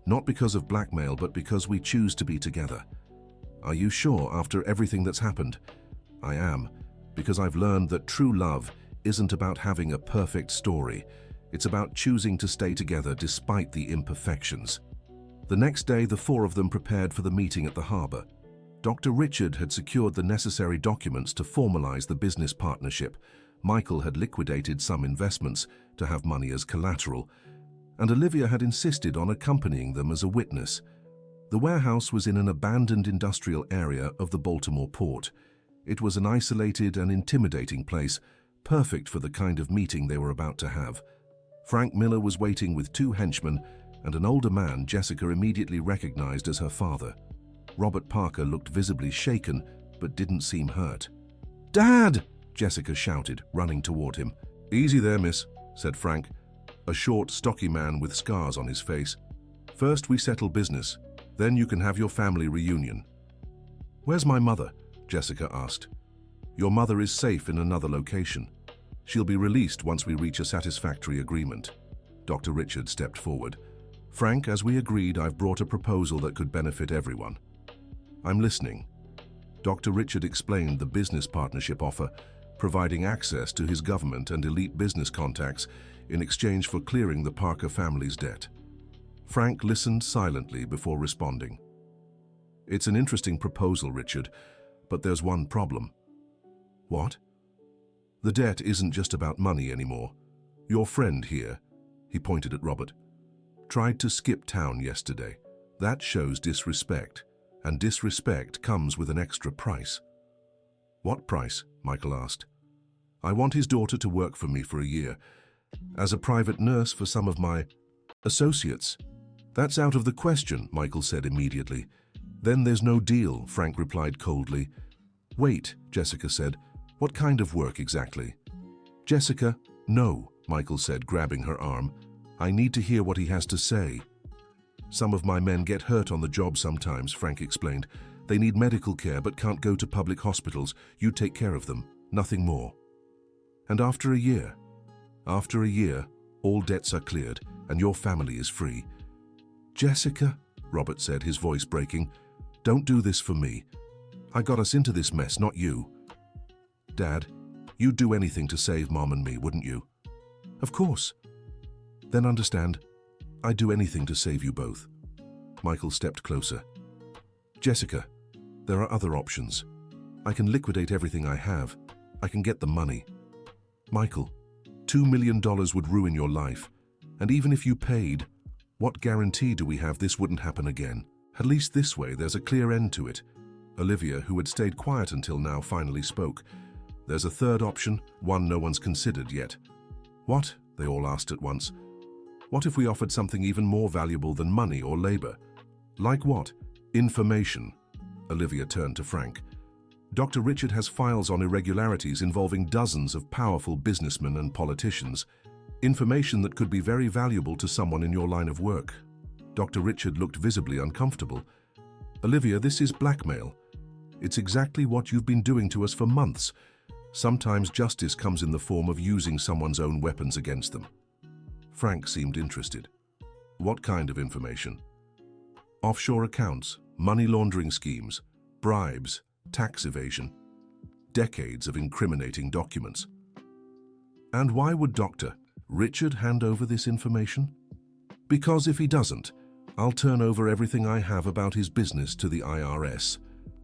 not because of blackmail, but because we choose to be together. Are you sure after everything that's happened?" "I am, because I've learned that true love isn't about having a perfect story. It's about choosing to stay together despite the imperfections." The next day, the four of them prepared for the meeting at the harbor. Dr. Richard had secured the necessary documents to formalize the business partnership. Michael had liquidated some investments to have money as collateral, and Olivia had insisted on accompanying them as a witness. The warehouse was in an abandoned industrial area of the Baltimore port. It was an isolated and intimidating place, perfect for the kind of meeting they were about to have. Frank Miller was waiting with two henchmen and an older man Jessica immediately recognized as her father. Robert Parker looked visibly shaken, but didn't seem hurt. "Dad!" Jessica shouted, running toward him. "Easy there, miss," said Frank, a short, stocky man with scars on his face. "First we settle business, then you can have your family reunion." "Where's my mother?" Jessica asked. "Your mother is safe in another location. She'll be released once we reach a satisfactory agreement." Dr. Richard stepped forward. "Frank, as we agreed, I've brought a proposal that could benefit everyone." "I'm listening." Dr. Richard explained the business partnership offer, providing access to his government and elite business contacts in exchange for clearing the Parker family's debt. Frank listened silently before responding. "It's an interesting proposal, Richard, but there's one problem." "What?" "The debt isn't just about money anymore. Your friend here," he pointed at Robert, "tried to skip town yesterday. That shows disrespect, and disrespect comes with an extra price." "What price?" Michael asked. "I want his daughter to work for me for a year, as a private nurse for some of my associates." "That's out of the question," Michael said immediately. "Then there's no deal," Frank replied coldly. "Wait," Jessica said. "What kind of work exactly?" "Jessica, No, Michael said, grabbing her arm. I need to hear what he has to say. Some of my men get hurt on the job sometimes, Frank explained. They need medical care but can't go to public hospitals. You take care of them, nothing more. And after a year, all debts are cleared and your family is free. Jessica, Robert said, his voice breaking, don't do this for me. I got us into this mess, not you. Dad, you'd do anything to save Mom and me, wouldn't you? Of course. Then understand, I'd do anything to save you both. Michael stepped closer. Jessica, there are other options. I can liquidate everything I have. I can get the money. Michael, $2 million would ruin your life. And even if you paid, what guarantee do we have this wouldn't happen again? At least this way, there's a clear end to it. Olivia, who had stayed quiet until now, finally spoke. There's a third option, one no one's considered yet. What? They all asked at once. What if we offered something even more valuable than money or labor? Like what? Information. Olivia turned to Frank. Dr. Richard has files on irregularities involving dozens of powerful businessmen and politicians. Information that could be very valuable to someone in your line of work. Dr. Richard looked visibly uncomfortable. Olivia, this is blackmail. It's exactly what you've been doing to us for months. Sometimes justice comes in the form of using someone's own weapons against them. Frank seemed interested. What kind of information? Offshore accounts, money laundering schemes, bribes, tax evasion. Decades of incriminating documents. And why would Dr. Richard hand over this information? Because if he doesn't, I'll turn over everything I have about his business to the IRS,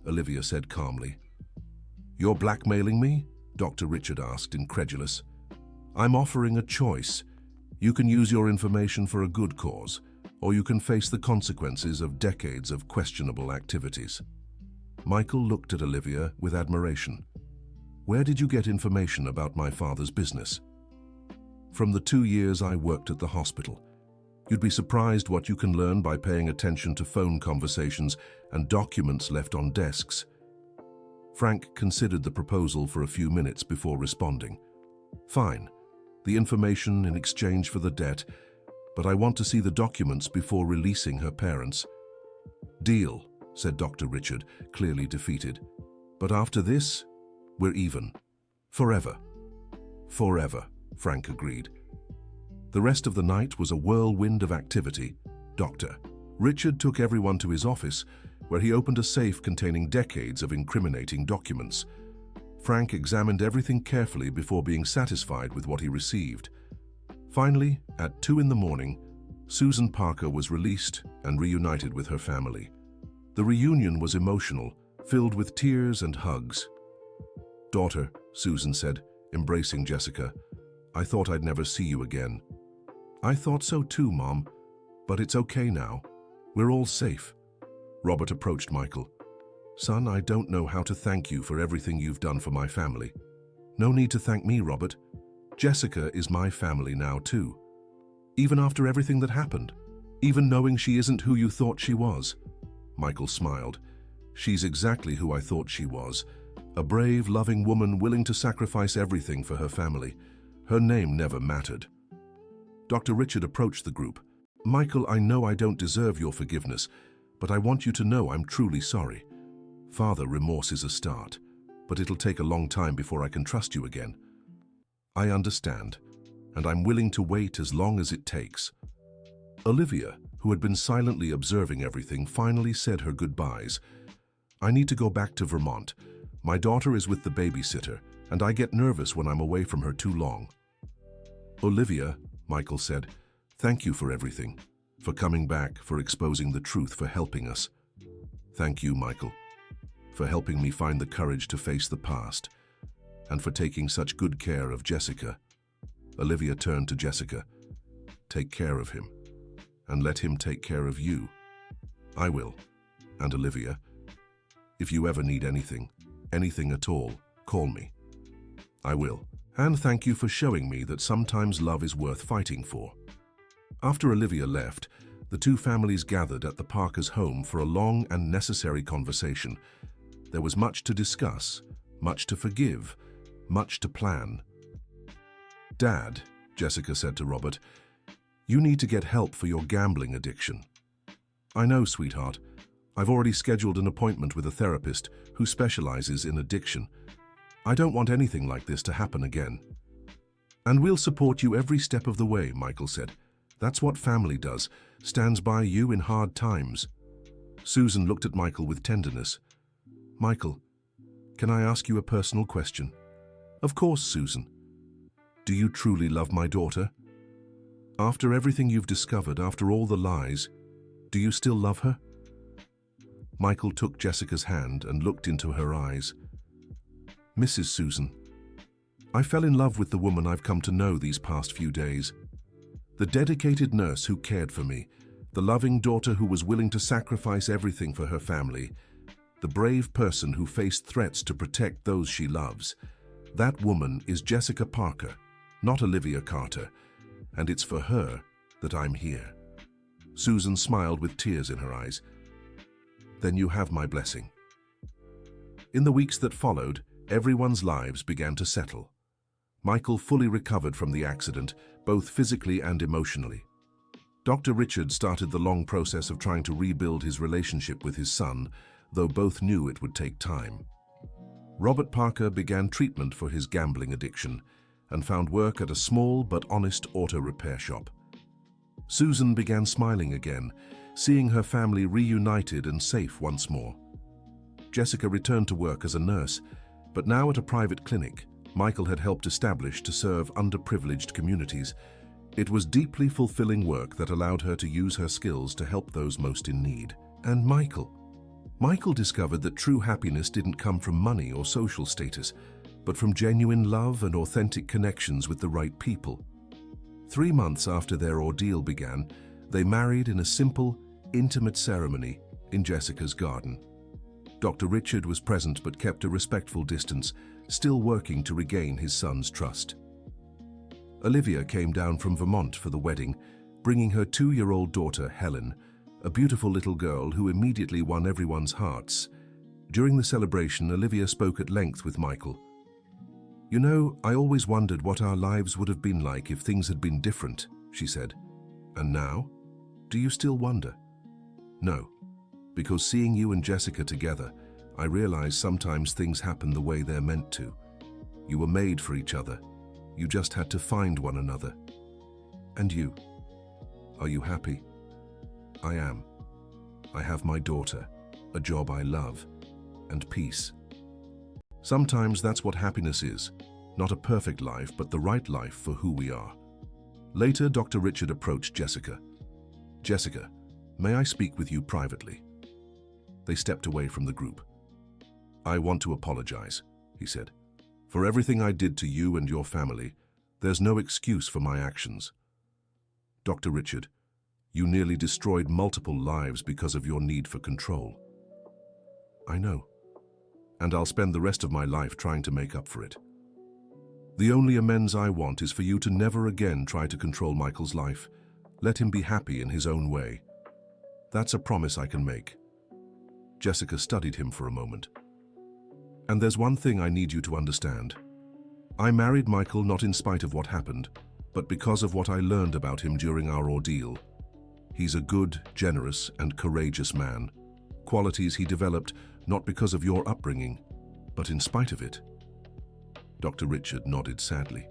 Olivia said calmly. You're blackmailing me? Dr. Richard asked, incredulous. I'm offering a choice. You can use your information for a good cause, or you can face the consequences of decades of questionable activities. Michael looked at Olivia with admiration. Where did you get information about my father's business? From the 2 years I worked at the hospital. You'd be surprised what you can learn by paying attention to phone conversations and documents left on desks. Frank considered the proposal for a few minutes before responding. Fine, the information in exchange for the debt, but I want to see the documents before releasing her parents. Deal, said Dr. Richard, clearly defeated. But after this, we're even. Forever. Forever, Frank agreed. The rest of the night was a whirlwind of activity. Dr. Richard took everyone to his office, where he opened a safe containing decades of incriminating documents. Frank examined everything carefully before being satisfied with what he received. Finally, at 2 in the morning, Susan Parker was released and reunited with her family. The reunion was emotional, filled with tears and hugs. Daughter, Susan said, embracing Jessica, I thought I'd never see you again. I thought so too, Mom, but it's okay now. We're all safe. Robert approached Michael. Son, I don't know how to thank you for everything you've done for my family. No need to thank me, Robert. Jessica is my family now too. Even after everything that happened, even knowing she isn't who you thought she was. Michael smiled. She's exactly who I thought she was. A brave, loving woman willing to sacrifice everything for her family. Her name never mattered. Dr. Richard approached the group. Michael, I know I don't deserve your forgiveness, but I want you to know I'm truly sorry. Father, remorse is a start, but it'll take a long time before I can trust you again. I understand, and I'm willing to wait as long as it takes. Olivia, who had been silently observing everything, finally said her goodbyes. I need to go back to Vermont. My daughter is with the babysitter, and I get nervous when I'm away from her too long. Olivia, Michael said, thank you for everything, for coming back, for exposing the truth, for helping us. Thank you, Michael, for helping me find the courage to face the past, and for taking such good care of Jessica. Olivia turned to Jessica. Take care of him, and let him take care of you. I will. And Olivia, if you ever need anything at all, call me. I will. And thank you for showing me that sometimes love is worth fighting for. After Olivia left, the two families gathered at the Parkers' home for a long and necessary conversation. There was much to discuss, much to forgive, much to plan. "Dad," Jessica said to Robert, "you need to get help for your gambling addiction." "I know, sweetheart. I've already scheduled an appointment with a therapist who specializes in addiction. I don't want anything like this to happen again." "And we'll support you every step of the way," Michael said. "That's what family does, stands by you in hard times." Susan looked at Michael with tenderness. "Michael, can I ask you a personal question?" "Of course, Susan." "Do you truly love my daughter? After everything you've discovered, after all the lies, do you still love her?" Michael took Jessica's hand and looked into her eyes. "Mrs. Susan, I fell in love with the woman I've come to know these past few days. The dedicated nurse who cared for me, the loving daughter who was willing to sacrifice everything for her family, the brave person who faced threats to protect those she loves. That woman is Jessica Parker, not Olivia Carter, and it's for her that I'm here." Susan smiled with tears in her eyes. "Then you have my blessing." In the weeks that followed, everyone's lives began to settle. Michael fully recovered from the accident, both physically and emotionally. Dr. Richard started the long process of trying to rebuild his relationship with his son, though both knew it would take time. Robert Parker began treatment for his gambling addiction and found work at a small but honest auto repair shop. Susan began smiling again, seeing her family reunited and safe once more. Jessica returned to work as a nurse, but now at a private clinic Michael had helped establish to serve underprivileged communities. It was deeply fulfilling work that allowed her to use her skills to help those most in need. And Michael discovered that true happiness didn't come from money or social status, but from genuine love and authentic connections with the right people. 3 months after their ordeal began, they married in a simple, intimate ceremony in Jessica's garden. Dr. Richard was present but kept a respectful distance, still working to regain his son's trust. Olivia came down from Vermont for the wedding, bringing her 2-year-old daughter, Helen, a beautiful little girl who immediately won everyone's hearts. During the celebration, Olivia spoke at length with Michael. "You know, I always wondered what our lives would have been like if things had been different," she said. "And now? Do you still wonder?" "No, because seeing you and Jessica together, I realize sometimes things happen the way they're meant to. You were made for each other. You just had to find one another. And you? Are you happy?" "I am. I have my daughter, a job I love, and peace." Sometimes that's what happiness is. Not a perfect life, but the right life for who we are. Later, Dr. Richard approached Jessica. "Jessica, may I speak with you privately?" They stepped away from the group. "I want to apologize," he said. "For everything I did to you and your family, there's no excuse for my actions. Dr. Richard, you nearly destroyed multiple lives because of your need for control." "I know. And I'll spend the rest of my life trying to make up for it. The only amends I want is for you to never again try to control Michael's life. Let him be happy in his own way. That's a promise I can make." Jessica studied him for a moment. "And there's one thing I need you to understand. I married Michael not in spite of what happened, but because of what I learned about him during our ordeal. He's a good, generous, and courageous man, qualities he developed not because of your upbringing, but in spite of it." Dr. Richard nodded sadly.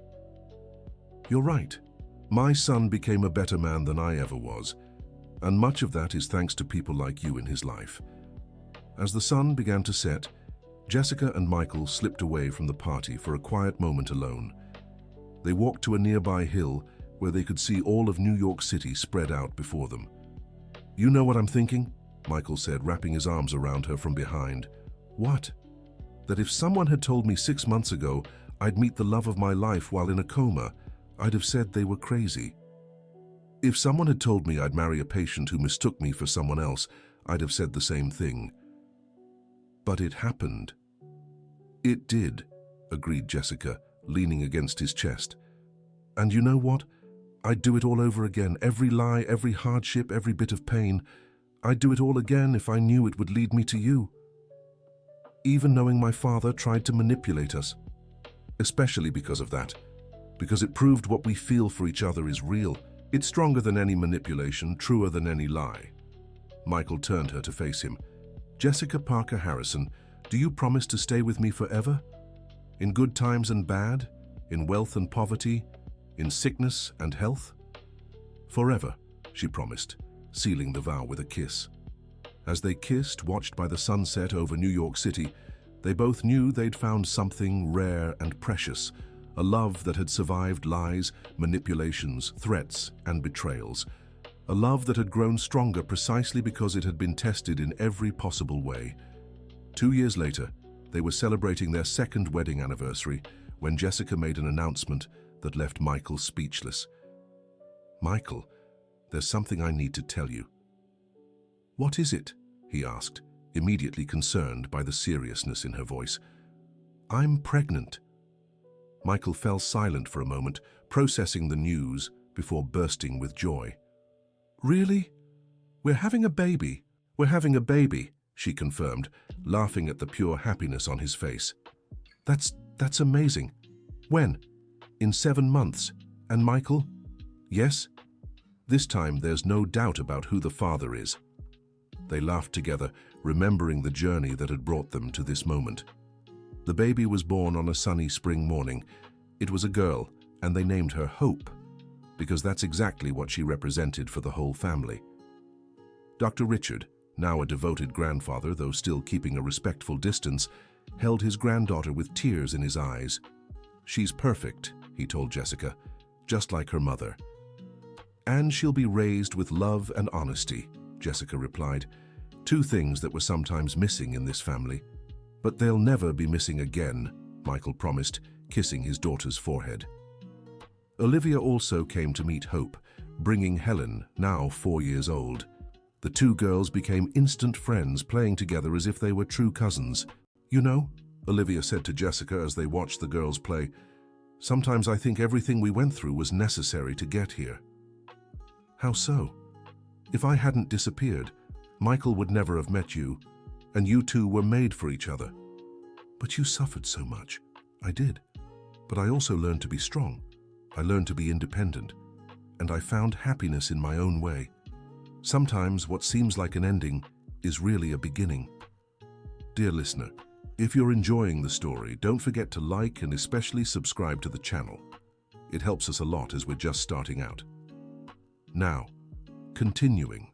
"You're right. My son became a better man than I ever was, and much of that is thanks to people like you in his life." As the sun began to set, Jessica and Michael slipped away from the party for a quiet moment alone. They walked to a nearby hill where they could see all of New York City spread out before them. "You know what I'm thinking?" Michael said, wrapping his arms around her from behind. "What?" "That if someone had told me 6 months ago I'd meet the love of my life while in a coma, I'd have said they were crazy. If someone had told me I'd marry a patient who mistook me for someone else, I'd have said the same thing. But it happened." "It did," agreed Jessica, leaning against his chest. "And you know what? I'd do it all over again. Every lie, every hardship, every bit of pain. I'd do it all again if I knew it would lead me to you. Even knowing my father tried to manipulate us. Especially because of that. because it proved what we feel for each other is real. It's stronger than any manipulation, truer than any lie. Michael turned her to face him. Jessica Parker Harrison, do you promise to stay with me forever? In good times and bad? In wealth and poverty? In sickness and health? Forever, she promised, sealing the vow with a kiss. As they kissed, watched by the sunset over New York City, they both knew they'd found something rare and precious, a love that had survived lies, manipulations, threats, and betrayals. A love that had grown stronger precisely because it had been tested in every possible way. 2 years later, they were celebrating their second wedding anniversary when Jessica made an announcement that left Michael speechless. "Michael, there's something I need to tell you." "What is it?" he asked, immediately concerned by the seriousness in her voice. "I'm pregnant." Michael fell silent for a moment, processing the news before bursting with joy. "Really? We're having a baby. We're having a baby," she confirmed, laughing at the pure happiness on his face. That's amazing. When? In 7 months. And Michael?" "Yes." This time there's no doubt about who the father is. They laughed together, remembering the journey that had brought them to this moment. The baby was born on a sunny spring morning. It was a girl, and they named her Hope, because that's exactly what she represented for the whole family. Dr. Richard, now a devoted grandfather, though still keeping a respectful distance, held his granddaughter with tears in his eyes. "She's perfect," he told Jessica, "just like her mother." "And she'll be raised with love and honesty," Jessica replied. "Two things that were sometimes missing in this family. But they'll never be missing again," Michael promised, kissing his daughter's forehead. Olivia also came to meet Hope, bringing Helen, now 4 years old. The two girls became instant friends, playing together as if they were true cousins. "You know," Olivia said to Jessica as they watched the girls play, "sometimes I think everything we went through was necessary to get here." "How so?" "If I hadn't disappeared, Michael would never have met you, and you two were made for each other." "But you suffered so much." "I did. But I also learned to be strong. I learned to be independent. And I found happiness in my own way. Sometimes what seems like an ending is really a beginning." Dear listener, if you're enjoying the story, don't forget to like and especially subscribe to the channel. It helps us a lot as we're just starting out. Now, continuing.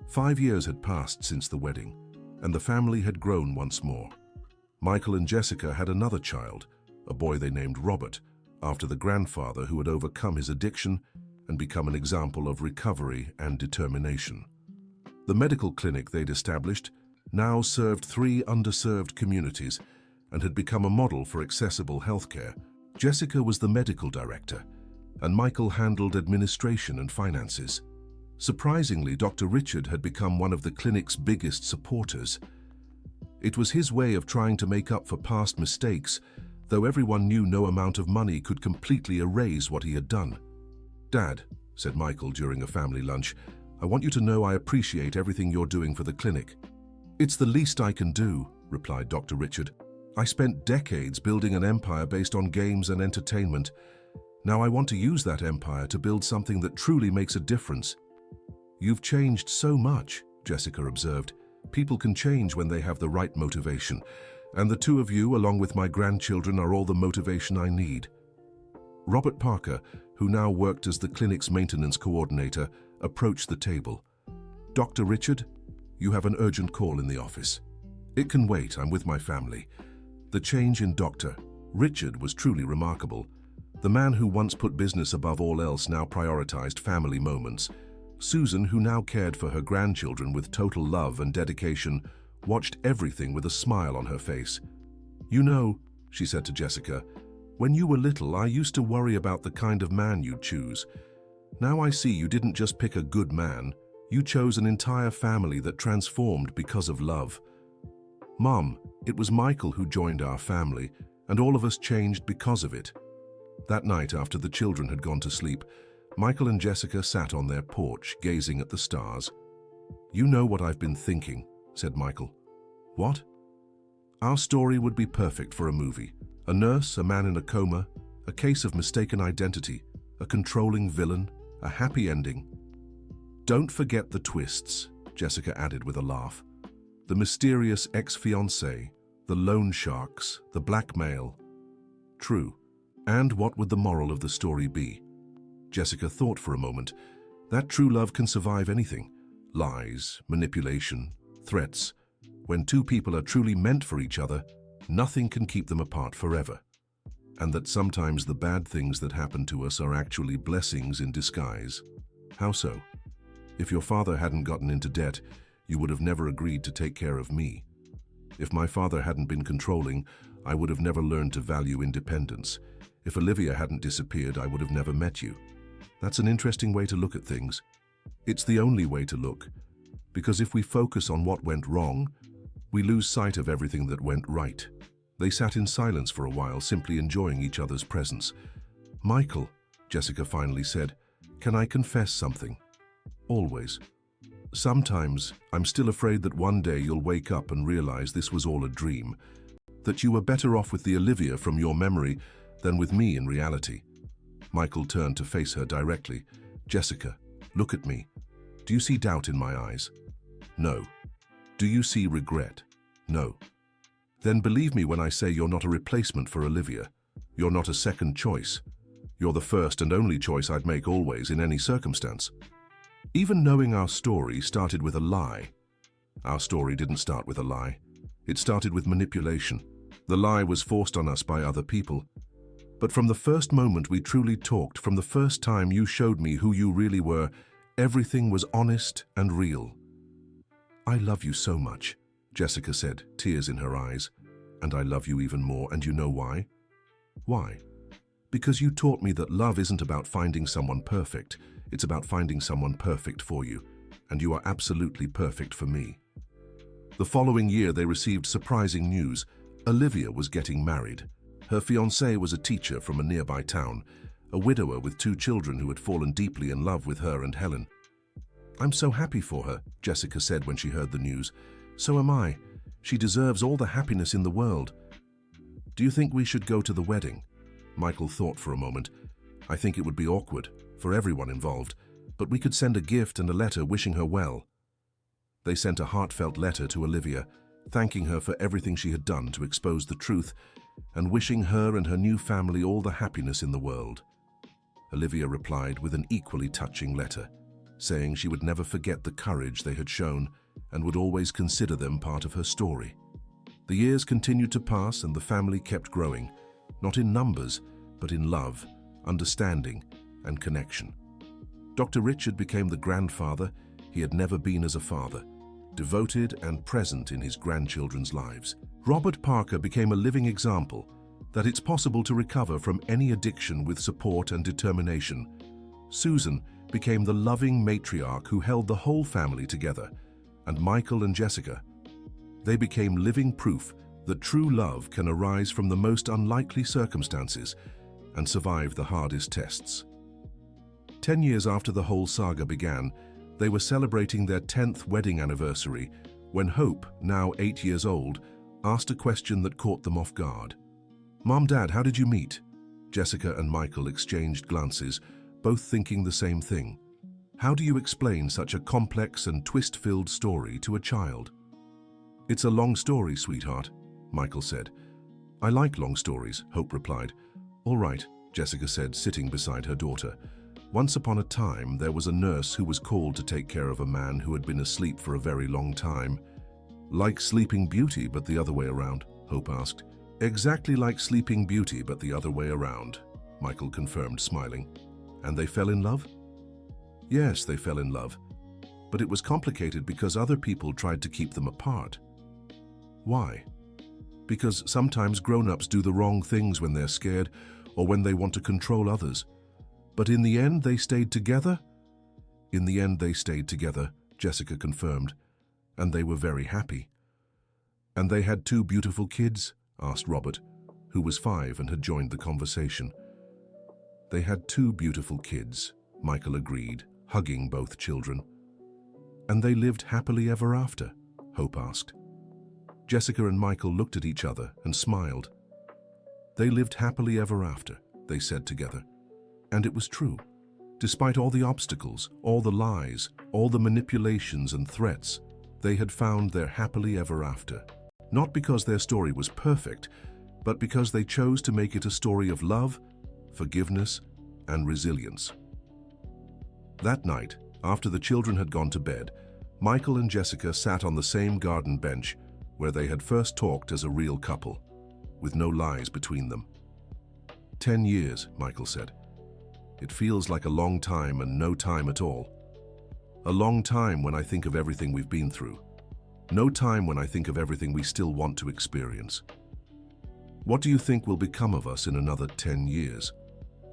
5 years had passed since the wedding, and the family had grown once more. Michael and Jessica had another child, a boy they named Robert, after the grandfather who had overcome his addiction and become an example of recovery and determination. The medical clinic they'd established now served 3 underserved communities and had become a model for accessible healthcare. Jessica was the medical director, and Michael handled administration and finances. Surprisingly, Dr. Richard had become one of the clinic's biggest supporters. It was his way of trying to make up for past mistakes, though everyone knew no amount of money could completely erase what he had done. "Dad," said Michael during a family lunch, "I want you to know I appreciate everything you're doing for the clinic." "It's the least I can do," replied Dr. Richard. "I spent decades building an empire based on games and entertainment. Now I want to use that empire to build something that truly makes a difference." "You've changed so much," Jessica observed. "People can change when they have the right motivation, and the two of you, along with my grandchildren, are all the motivation I need." Robert Parker, who now worked as the clinic's maintenance coordinator, approached the table. "Dr. Richard, you have an urgent call in the office." "It can wait, I'm with my family." The change in Dr. Richard was truly remarkable. The man who once put business above all else now prioritized family moments. Susan, who now cared for her grandchildren with total love and dedication, watched everything with a smile on her face. "You know," she said to Jessica, "when you were little, I used to worry about the kind of man you'd choose. Now I see you didn't just pick a good man, you chose an entire family that transformed because of love. Mom, it was Michael who joined our family, and all of us changed because of it." That night, after the children had gone to sleep, Michael and Jessica sat on their porch, gazing at the stars. "You know what I've been thinking," said Michael. "What?" "Our story would be perfect for a movie. A nurse, a man in a coma, A case of mistaken identity, a controlling villain, a happy ending. Don't forget the twists, Jessica added with a laugh. The mysterious ex-fiancé, the loan sharks, the blackmail. True. And what would the moral of the story be? Jessica thought for a moment. That true love can survive anything. Lies, manipulation, threats. When two people are truly meant for each other, nothing can keep them apart forever. And that sometimes the bad things that happen to us are actually blessings in disguise. How so? If your father hadn't gotten into debt, you would have never agreed to take care of me. If my father hadn't been controlling, I would have never learned to value independence. If Olivia hadn't disappeared, I would have never met you. That's an interesting way to look at things. It's the only way to look. Because if we focus on what went wrong, we lose sight of everything that went right. They sat in silence for a while, simply enjoying each other's presence. Michael, Jessica finally said, can I confess something? Always. Sometimes, I'm still afraid that one day you'll wake up and realize this was all a dream, that you were better off with the Olivia from your memory than with me in reality. Michael turned to face her directly. Jessica, look at me. Do you see doubt in my eyes? No. Do you see regret? No. Then believe me when I say you're not a replacement for Olivia. You're not a second choice. You're the first and only choice I'd make always in any circumstance. Even knowing our story started with a lie. Our story didn't start with a lie. It started with manipulation. The lie was forced on us by other people. But from the first moment we truly talked, from the first time you showed me who you really were, everything was honest and real. I love you so much, Jessica said, tears in her eyes. And I love you even more, and you know why? Why? Because you taught me that love isn't about finding someone perfect. It's about finding someone perfect for you, and you are absolutely perfect for me. The following year they received surprising news. Olivia was getting married. Her fiancé was a teacher from a nearby town, a widower with 2 children who had fallen deeply in love with her and Helen. I'm so happy for her, Jessica said when she heard the news. So am I. She deserves all the happiness in the world. Do you think we should go to the wedding? Michael thought for a moment. I think it would be awkward for everyone involved, but we could send a gift and a letter wishing her well. They sent a heartfelt letter to Olivia, thanking her for everything she had done to expose the truth and wishing her and her new family all the happiness in the world. Olivia replied with an equally touching letter, saying she would never forget the courage they had shown and would always consider them part of her story. The years continued to pass and the family kept growing, not in numbers, but in love, understanding, and connection. Dr. Richard became the grandfather he had never been as a father, devoted and present in his grandchildren's lives. Robert Parker became a living example that it's possible to recover from any addiction with support and determination. Susan became the loving matriarch who held the whole family together, and Michael and Jessica, they became living proof that true love can arise from the most unlikely circumstances and survive the hardest tests. 10 years after the whole saga began, they were celebrating their 10th wedding anniversary when Hope, now 8 years old, asked a question that caught them off guard. Mom, Dad, how did you meet? Jessica and Michael exchanged glances, both thinking the same thing. How do you explain such a complex and twist-filled story to a child? It's a long story, sweetheart, Michael said. I like long stories, Hope replied. All right, Jessica said, sitting beside her daughter. Once upon a time, there was a nurse who was called to take care of a man who had been asleep for a very long time. Like Sleeping Beauty, but the other way around, Hope asked. Exactly like Sleeping Beauty, but the other way around, Michael confirmed, smiling. And they fell in love? Yes, they fell in love. But it was complicated because other people tried to keep them apart. Why? Because sometimes grown-ups do the wrong things when they're scared or when they want to control others. But in the end, they stayed together? In the end, they stayed together, Jessica confirmed, and they were very happy. And they had 2 beautiful kids? Asked Robert, who was 5 and had joined the conversation. They had 2 beautiful kids, Michael agreed, hugging both children. And they lived happily ever after? Hope asked. Jessica and Michael looked at each other and smiled. They lived happily ever after, they said together. And it was true. Despite all the obstacles, all the lies, all the manipulations and threats, they had found their happily ever after. Not because their story was perfect, but because they chose to make it a story of love, forgiveness, and resilience. That night, after the children had gone to bed, Michael and Jessica sat on the same garden bench where they had first talked as a real couple, with no lies between them. 10 years, Michael said. It feels like a long time and no time at all. A long time when I think of everything we've been through. No time when I think of everything we still want to experience. What do you think will become of us in another 10 years?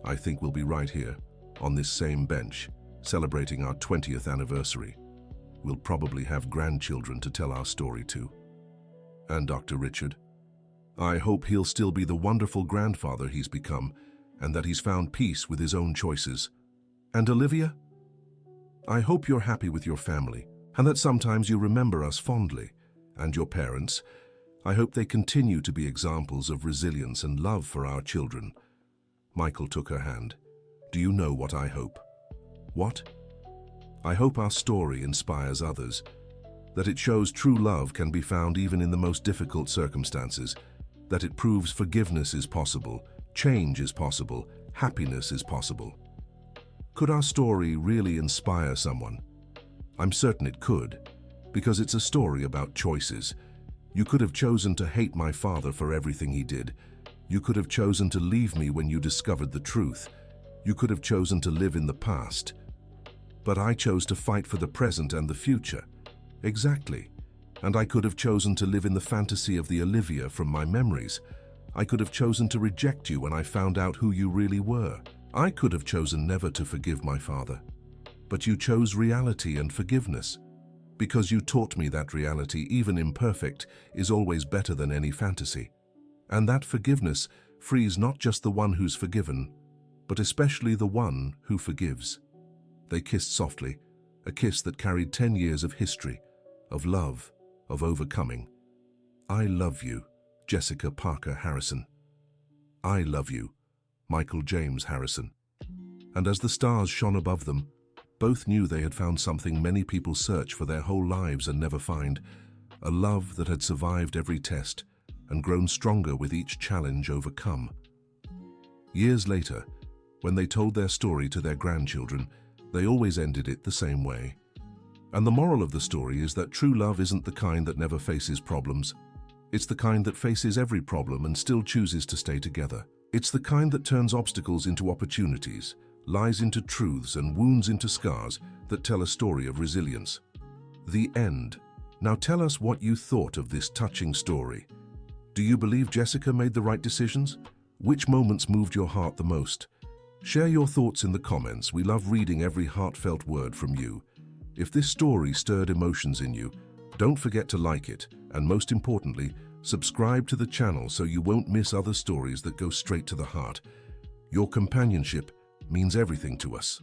I think we'll be right here, on this same bench, celebrating our 20th anniversary. We'll probably have grandchildren to tell our story to. And Dr. Richard? I hope he'll still be the wonderful grandfather he's become, and that he's found peace with his own choices. And Olivia? I hope you're happy with your family, and that sometimes you remember us fondly. And your parents? I hope they continue to be examples of resilience and love for our children. Michael took her hand. Do you know what I hope? What? I hope our story inspires others, that it shows true love can be found even in the most difficult circumstances, that it proves forgiveness is possible, change is possible, happiness is possible. Could our story really inspire someone? I'm certain it could, because it's a story about choices. You could have chosen to hate my father for everything he did. You could have chosen to leave me when you discovered the truth. You could have chosen to live in the past. But I chose to fight for the present and the future. Exactly. And I could have chosen to live in the fantasy of the Olivia from my memories. I could have chosen to reject you when I found out who you really were. I could have chosen never to forgive my father. But you chose reality and forgiveness, because you taught me that reality, even imperfect, is always better than any fantasy. And that forgiveness frees not just the one who's forgiven, but especially the one who forgives. They kissed softly, a kiss that carried 10 years of history, of love, of overcoming. I love you, Jessica Parker Harrison. I love you, Michael James Harrison. And as the stars shone above them, both knew they had found something many people search for their whole lives and never find, a love that had survived every test and grown stronger with each challenge overcome. Years later, when they told their story to their grandchildren, they always ended it the same way. And the moral of the story is that true love isn't the kind that never faces problems. It's the kind that faces every problem and still chooses to stay together. It's the kind that turns obstacles into opportunities, lies into truths, and wounds into scars that tell a story of resilience. The end. Now tell us what you thought of this touching story. Do you believe Jessica made the right decisions? Which moments moved your heart the most? Share your thoughts in the comments. We love reading every heartfelt word from you. If this story stirred emotions in you, don't forget to like it, and most importantly, subscribe to the channel so you won't miss other stories that go straight to the heart. Your companionship means everything to us.